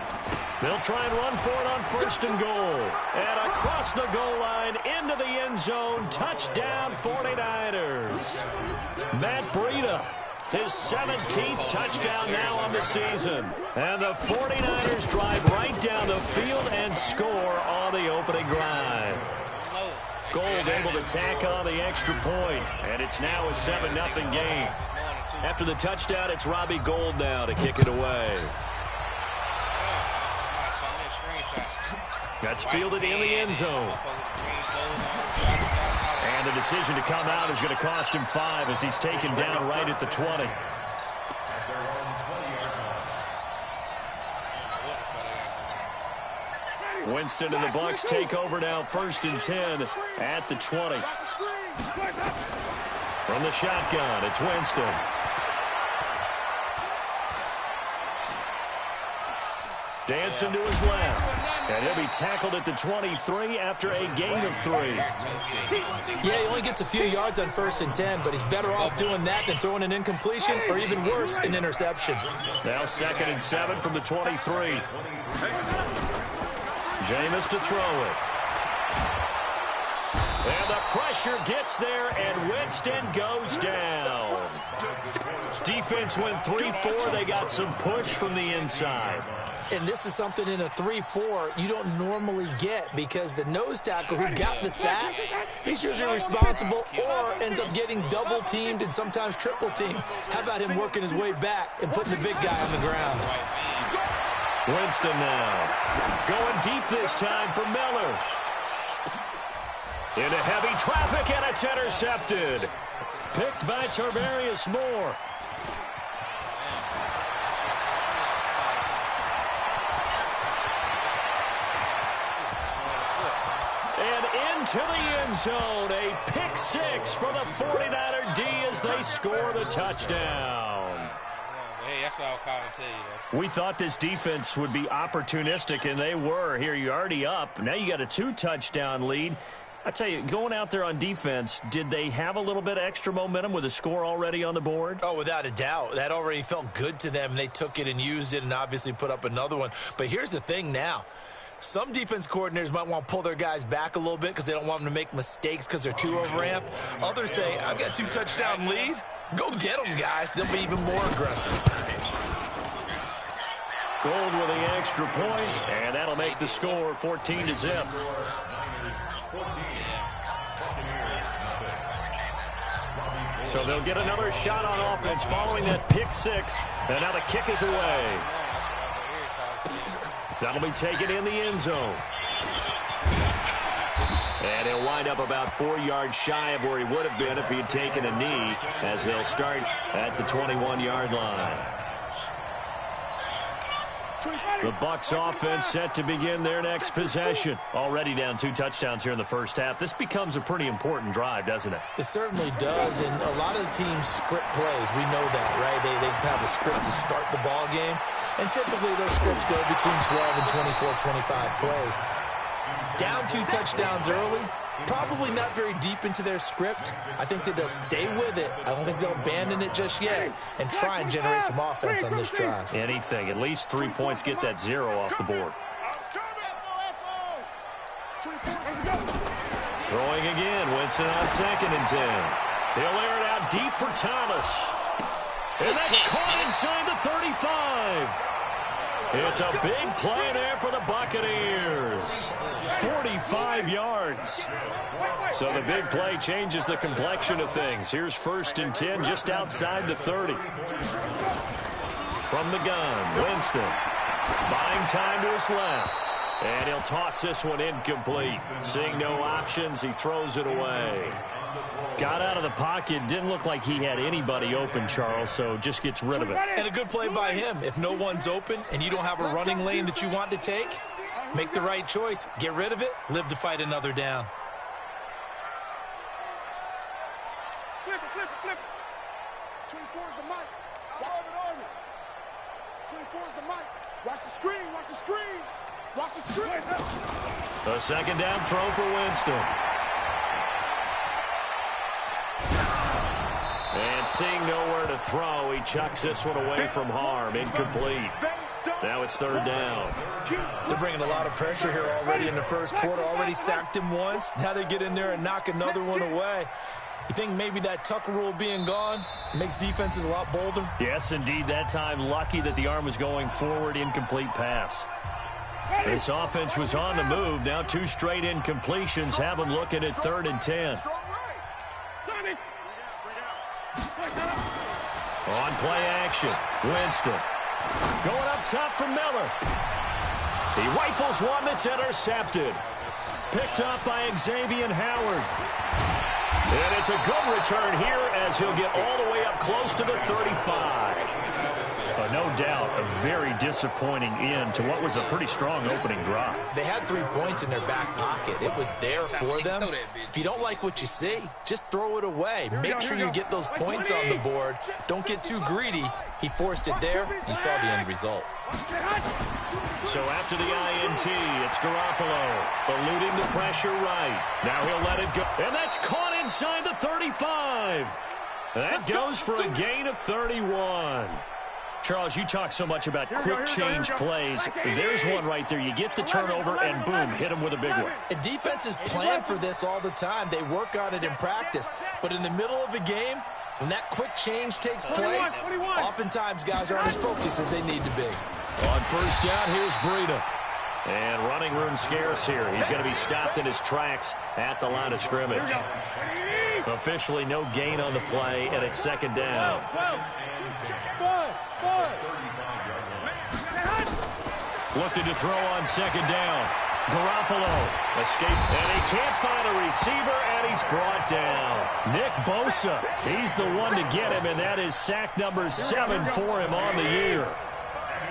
They'll try and run for it on 1st and goal. And across the goal line, into the end zone, touchdown 49ers. Matt Breida, his 17th touchdown now on the season. And the 49ers drive right down the field and score on the opening drive. Gold to tack on the extra point, and it's now a 7-0 game. After the touchdown, it's Robbie Gould now to kick it away. That's fielded in the end zone. And the decision to come out is going to cost him 5 as he's taken down right at the 20. Winston and the Bucs take over now, 1st and 10 at the 20. From the shotgun, it's Winston. Dancing to his left. And he'll be tackled at the 23 after a gain of 3. Yeah, he only gets a few yards on 1st and 10, but he's better off doing that than throwing an incompletion or even worse, an interception. Now 2nd and 7 from the 23. Jameis to throw it. And the pressure gets there, and Winston goes down. Defense went 3-4. They got some push from the inside. And this is something in a 3-4 you don't normally get because the nose tackle who got the sack, he's usually responsible or ends up getting double-teamed and sometimes triple-teamed. How about him working his way back and putting the big guy on the ground? Winston now. Going deep this time for Miller. Into heavy traffic, and it's intercepted. Picked by Tarvarius Moore. And into the end zone. A pick 6 for the 49er D as they score the touchdown. Hey, that's what I was calling to tell you, though. We thought this defense would be opportunistic, and they were. Here, you're already up. Now you got a 2-touchdown lead. I tell you, going out there on defense, did they have a little bit of extra momentum with a score already on the board? Oh, without a doubt. That already felt good to them, and they took it and used it and obviously put up another one. But here's the thing now. Some defense coordinators might want to pull their guys back a little bit because they don't want them to make mistakes because they're too overamped. Others say, I've got a 2-touchdown lead. Go get them, guys. They'll be even more aggressive. Gould with the extra point, and that'll make the score 14-0. So they'll get another shot on offense following that pick 6, and now the kick is away. That'll be taken in the end zone. And he'll wind up about 4 yards shy of where he would have been if he had taken a knee, as they'll start at the 21-yard line. The Bucs offense set to begin their next possession. Already down 2 touchdowns here in the first half. This becomes a pretty important drive, doesn't it? It certainly does, and a lot of the teams script plays. We know that, right? They have a script to start the ball game, and typically those scripts go between 12 and 24, 25 plays. Down 2 touchdowns early, probably not very deep into their script. I think that they'll stay with it. I don't think they'll abandon it just yet and try and generate some offense on this drive. Anything. At least 3 points, get that 0 off the board. Throwing again. Winston on 2nd and 10. He'll air it out deep for Thomas. And that's caught inside the 35. It's a big play there for the Buccaneers. 45 yards. So the big play changes the complexion of things. Here's 1st and 10 just outside the 30. From the gun, Winston. Buying time to his left. And he'll toss this one incomplete. Seeing no options, he throws it away. Got out of the pocket. Didn't look like he had anybody open, Charles, so just gets rid of it. And a good play by him. If no one's open and you don't have a running lane that you want to take, make the right choice. Get rid of it. Live to fight another down. Flip it. 24 is the mic. Arm it. 24 is the mic. Watch the screen. Watch the screen. A 2nd down throw for Winston. And seeing nowhere to throw, he chucks this one away from harm. Incomplete. Now it's 3rd down. They're bringing a lot of pressure here already in the first quarter. Already sacked him once. Now they get in there and knock another one away. You think maybe that Tucker rule being gone makes defenses a lot bolder? Yes, indeed. That time, lucky that the arm was going forward. Incomplete pass. This offense was on the move. Now 2 straight incompletions have them looking at 3rd and 10. On play action, Winston. Going up top for Miller. He rifles one that's intercepted. Picked up by Xavier Howard. And it's a good return here as he'll get all the way up close to the 35. No doubt a very disappointing end to what was a pretty strong opening drive. They had 3 points in their back pocket. It was there for them. If you don't like what you see, just throw it away. Make sure you get those points on the board. Don't get too greedy. He forced it there. You saw the end result. So after the INT, it's Garoppolo eluding the pressure right. Now he'll let it go. And that's caught inside the 35. That goes for a gain of 31. Charles, you talk so much about quick change plays. There's one right there. You get the turnover, and boom, hit him with a big one. And defenses plan for this all the time. They work on it in practice. But in the middle of a game, when that quick change takes place, oftentimes guys aren't as focused as they need to be. On first down, here's Breida. And running room scarce here. He's going to be stopped in his tracks at the line of scrimmage. Officially no gain on the play, and it's 2nd down. Looking to throw on 2nd down. Garoppolo escape, and he can't find a receiver, and he's brought down. Nick Bosa, he's the one to get him, and that is sack number 7 for him on the year.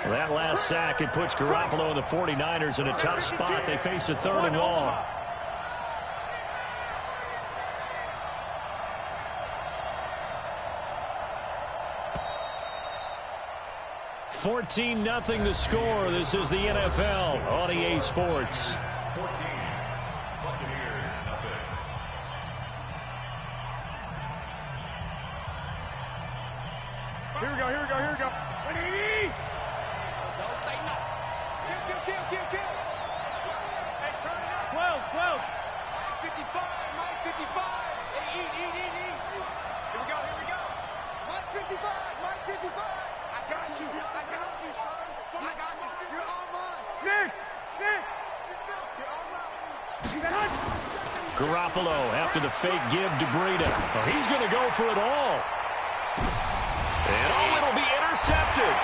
That last sack, it puts Garoppolo and the 49ers in a tough spot. They face a 3rd and long. $14-0 the score. This is the NFL on EA Sports. Here we go. Don't say no. Kill. Hey, turn it up. 12. 55, Mike 55. Hey, eat. Here we go. Mike 55. I got you, son. I got you. You're all mine. Nick. You're all mine. Garoppolo after the fake give to Breida. Oh, he's going to go for it all. And it'll be intercepted.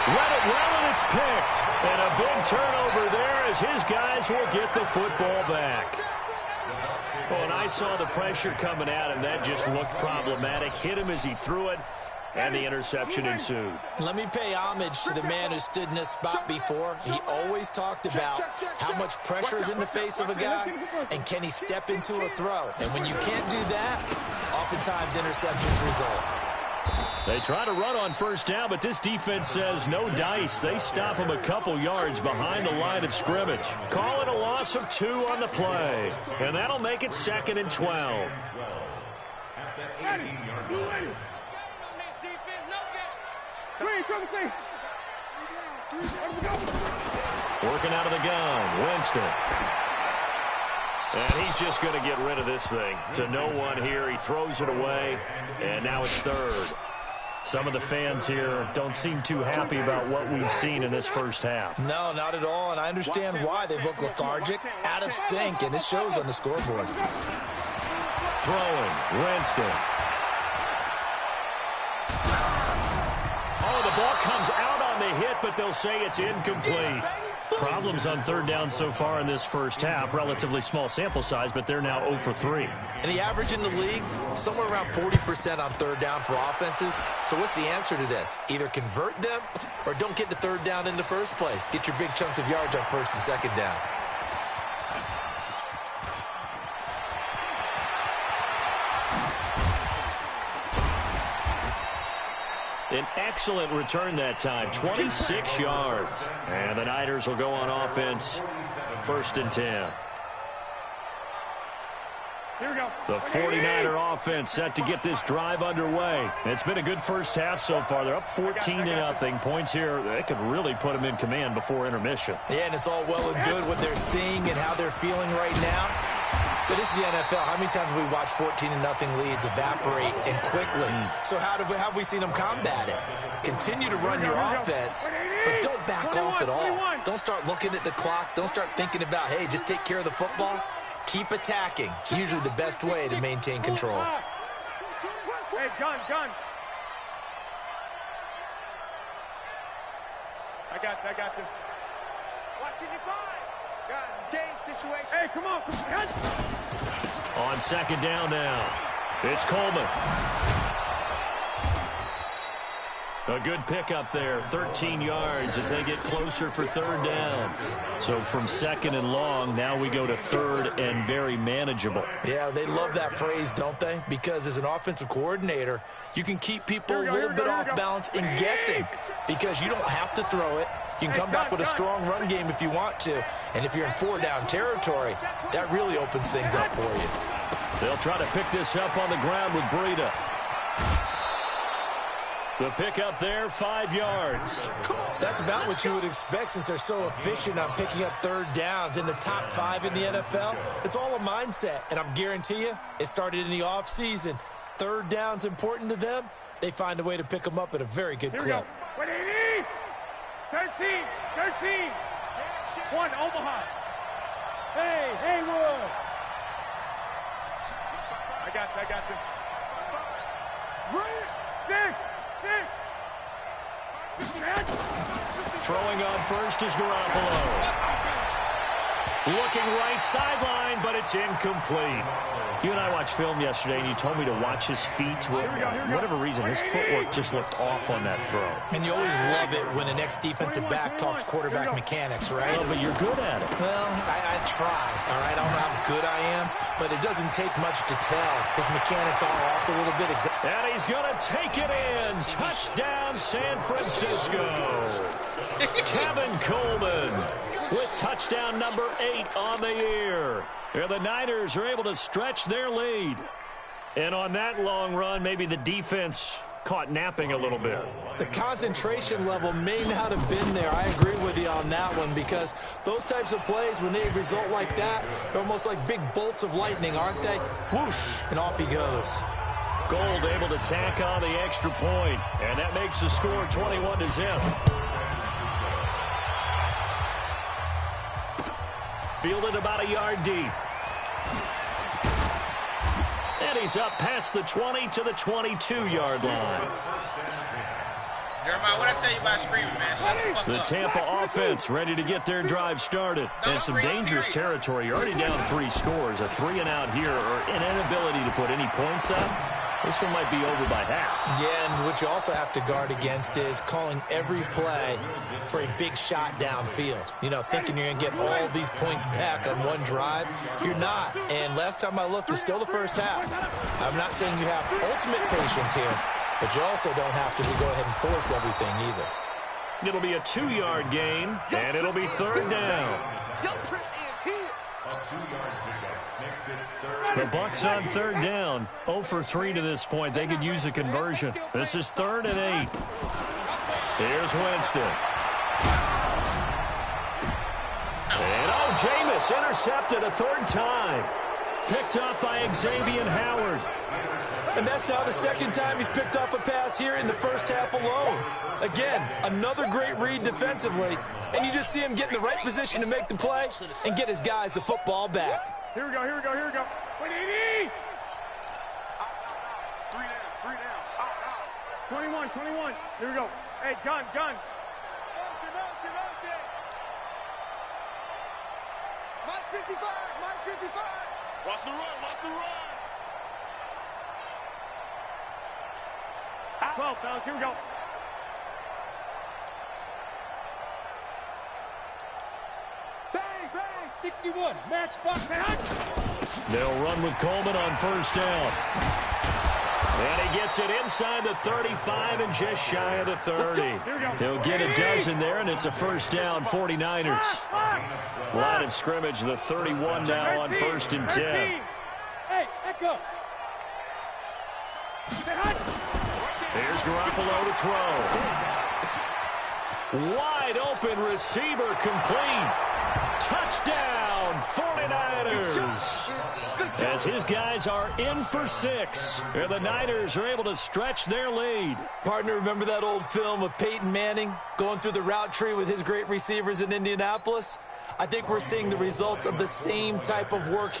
Let it well, and it's picked. And a big turnover there as his guys will get the football back. Oh, and I saw the pressure coming at him. That just looked problematic. Hit him as he threw it, and the interception ensued. Let me pay homage to the man who stood in this spot before. He always talked about how much pressure is in the face of a guy, and can he step into a throw. And when you can't do that, oftentimes interceptions result. They try to run on first down, but this defense says no dice. They stop him a couple yards behind the line of scrimmage. Call it a loss of 2 on the play, and that'll make it 2nd and 12. Working out of the gun, Winston. And he's just going to get rid of this thing. To no one here, he throws it away, and now it's 3rd. Some of the fans here don't seem too happy about what we've seen in this first half. No, not at all, and I understand why. They look lethargic, out of sync, and it shows on the scoreboard. Throwing, Winston. Oh, the ball comes out on the hit, but they'll say it's incomplete. Problems on 3rd down so far in this first half. Relatively small sample size, but they're now 0 for 3. And the average in the league, somewhere around 40% on 3rd down for offenses. So what's the answer to this? Either convert them or don't get to 3rd down in the first place. Get your big chunks of yards on 1st and 2nd down. An excellent return that time, 26 yards. And the Niners will go on offense, 1st and 10. Here we go. The 49er offense set to get this drive underway. It's been a good first half so far. They're up 14-0. Points here, they could really put them in command before intermission. Yeah, and it's all well and good what they're seeing and how they're feeling right now. But this is the NFL. How many times have we watched 14-0 leads evaporate and quickly? So how have we seen them combat it? Continue to run your offense, but don't back off at all. Don't start looking at the clock. Don't start thinking about, hey, just take care of the football. Keep attacking. Usually the best way to maintain control. Hey, gun. I got this. Watching your five. Guys, it's game situation. Hey, come on. On second down now, it's Coleman. A good pickup there, 13 yards as they get closer for third down. So from second and long, now we go to third and very manageable. Yeah, they love that phrase, don't they? Because as an offensive coordinator, you can keep people a little bit off balance and guessing because you don't have to throw it. You can come back with a strong run game if you want to. And if you're in four-down territory, that really opens things up for you. They'll try to pick this up on the ground with Breida. The pickup there, 5 yards. That's about what you would expect since they're so efficient on picking up third downs in the top 5 in the NFL. It's all a mindset, and I'm guarantee you, it started in the offseason. Third down's important to them. They find a way to pick them up at a very good clip. 13. 1, Omaha. Hey, Haywood. I got this. Throwing on first is Garoppolo. Looking right sideline, but it's incomplete. You and I watched film yesterday, and you told me to watch his feet. For whatever reason, his footwork just looked off on that throw. And you always love it when an ex-defensive back talks quarterback mechanics, right? Well, but you're good at it. Well, I try, all right? I don't know how good I am, but it doesn't take much to tell. His mechanics are off a little bit. And he's going to take it in. Touchdown, San Francisco. Tevin Coleman with touchdown number 8 on the year. And the Niners are able to stretch their lead. And on that long run, maybe the defense caught napping a little bit. The concentration level may not have been there. I agree with you on that one because those types of plays, when they result like that, they're almost like big bolts of lightning, aren't they? Whoosh, and off he goes. Gold able to tack on the extra point, and that makes the score 21-0. Fielded about a yard deep. And he's up past the 20 to the 22-yard line. Jeremiah, what I tell you about screaming, man? Shut the fuck The up. Tampa offense ready to get their drive started. And some dangerous territory. You're already down 3 scores. A 3-and-out here or an inability to put any points up. This one might be over by half. Yeah, and what you also have to guard against is calling every play for a big shot downfield. You know, thinking you're going to get all these points back on one drive. You're not. And last time I looked, it's still the first half. I'm not saying you have ultimate patience here, but you also don't have to go ahead and force everything either. It'll be a 2-yard gain, and it'll be third down. The Bucs on third down, 0 for 3 to this point. They could use a conversion. This is 3rd and 8. Here's Winston. And Jameis intercepted a 3rd time. Picked up by Xavier Howard. And that's now the 2nd time he's picked off a pass here in the first half alone. Again, another great read defensively. And you just see him get in the right position to make the play and get his guys the football back. Here we go. 180. 3 down. 21. Here we go. Hey, gun. Motion. Mike 55. Watch the run. 12, fellas. Here we go. Bang. 61. Matchbox man. They'll run with Coleman on first down. And he gets it inside the 35 and just shy of the 30. He'll get a dozen there, and it's a first down, 49ers. Line of scrimmage, the 31 now on 1st and 10. Hey, echo. Here's Garoppolo to throw. Wide open receiver complete. Touchdown, 49ers. As his guys are in for 6. And the Niners are able to stretch their lead. Partner, remember that old film of Peyton Manning going through the route tree with his great receivers in Indianapolis? I think we're seeing the results of the same type of work here.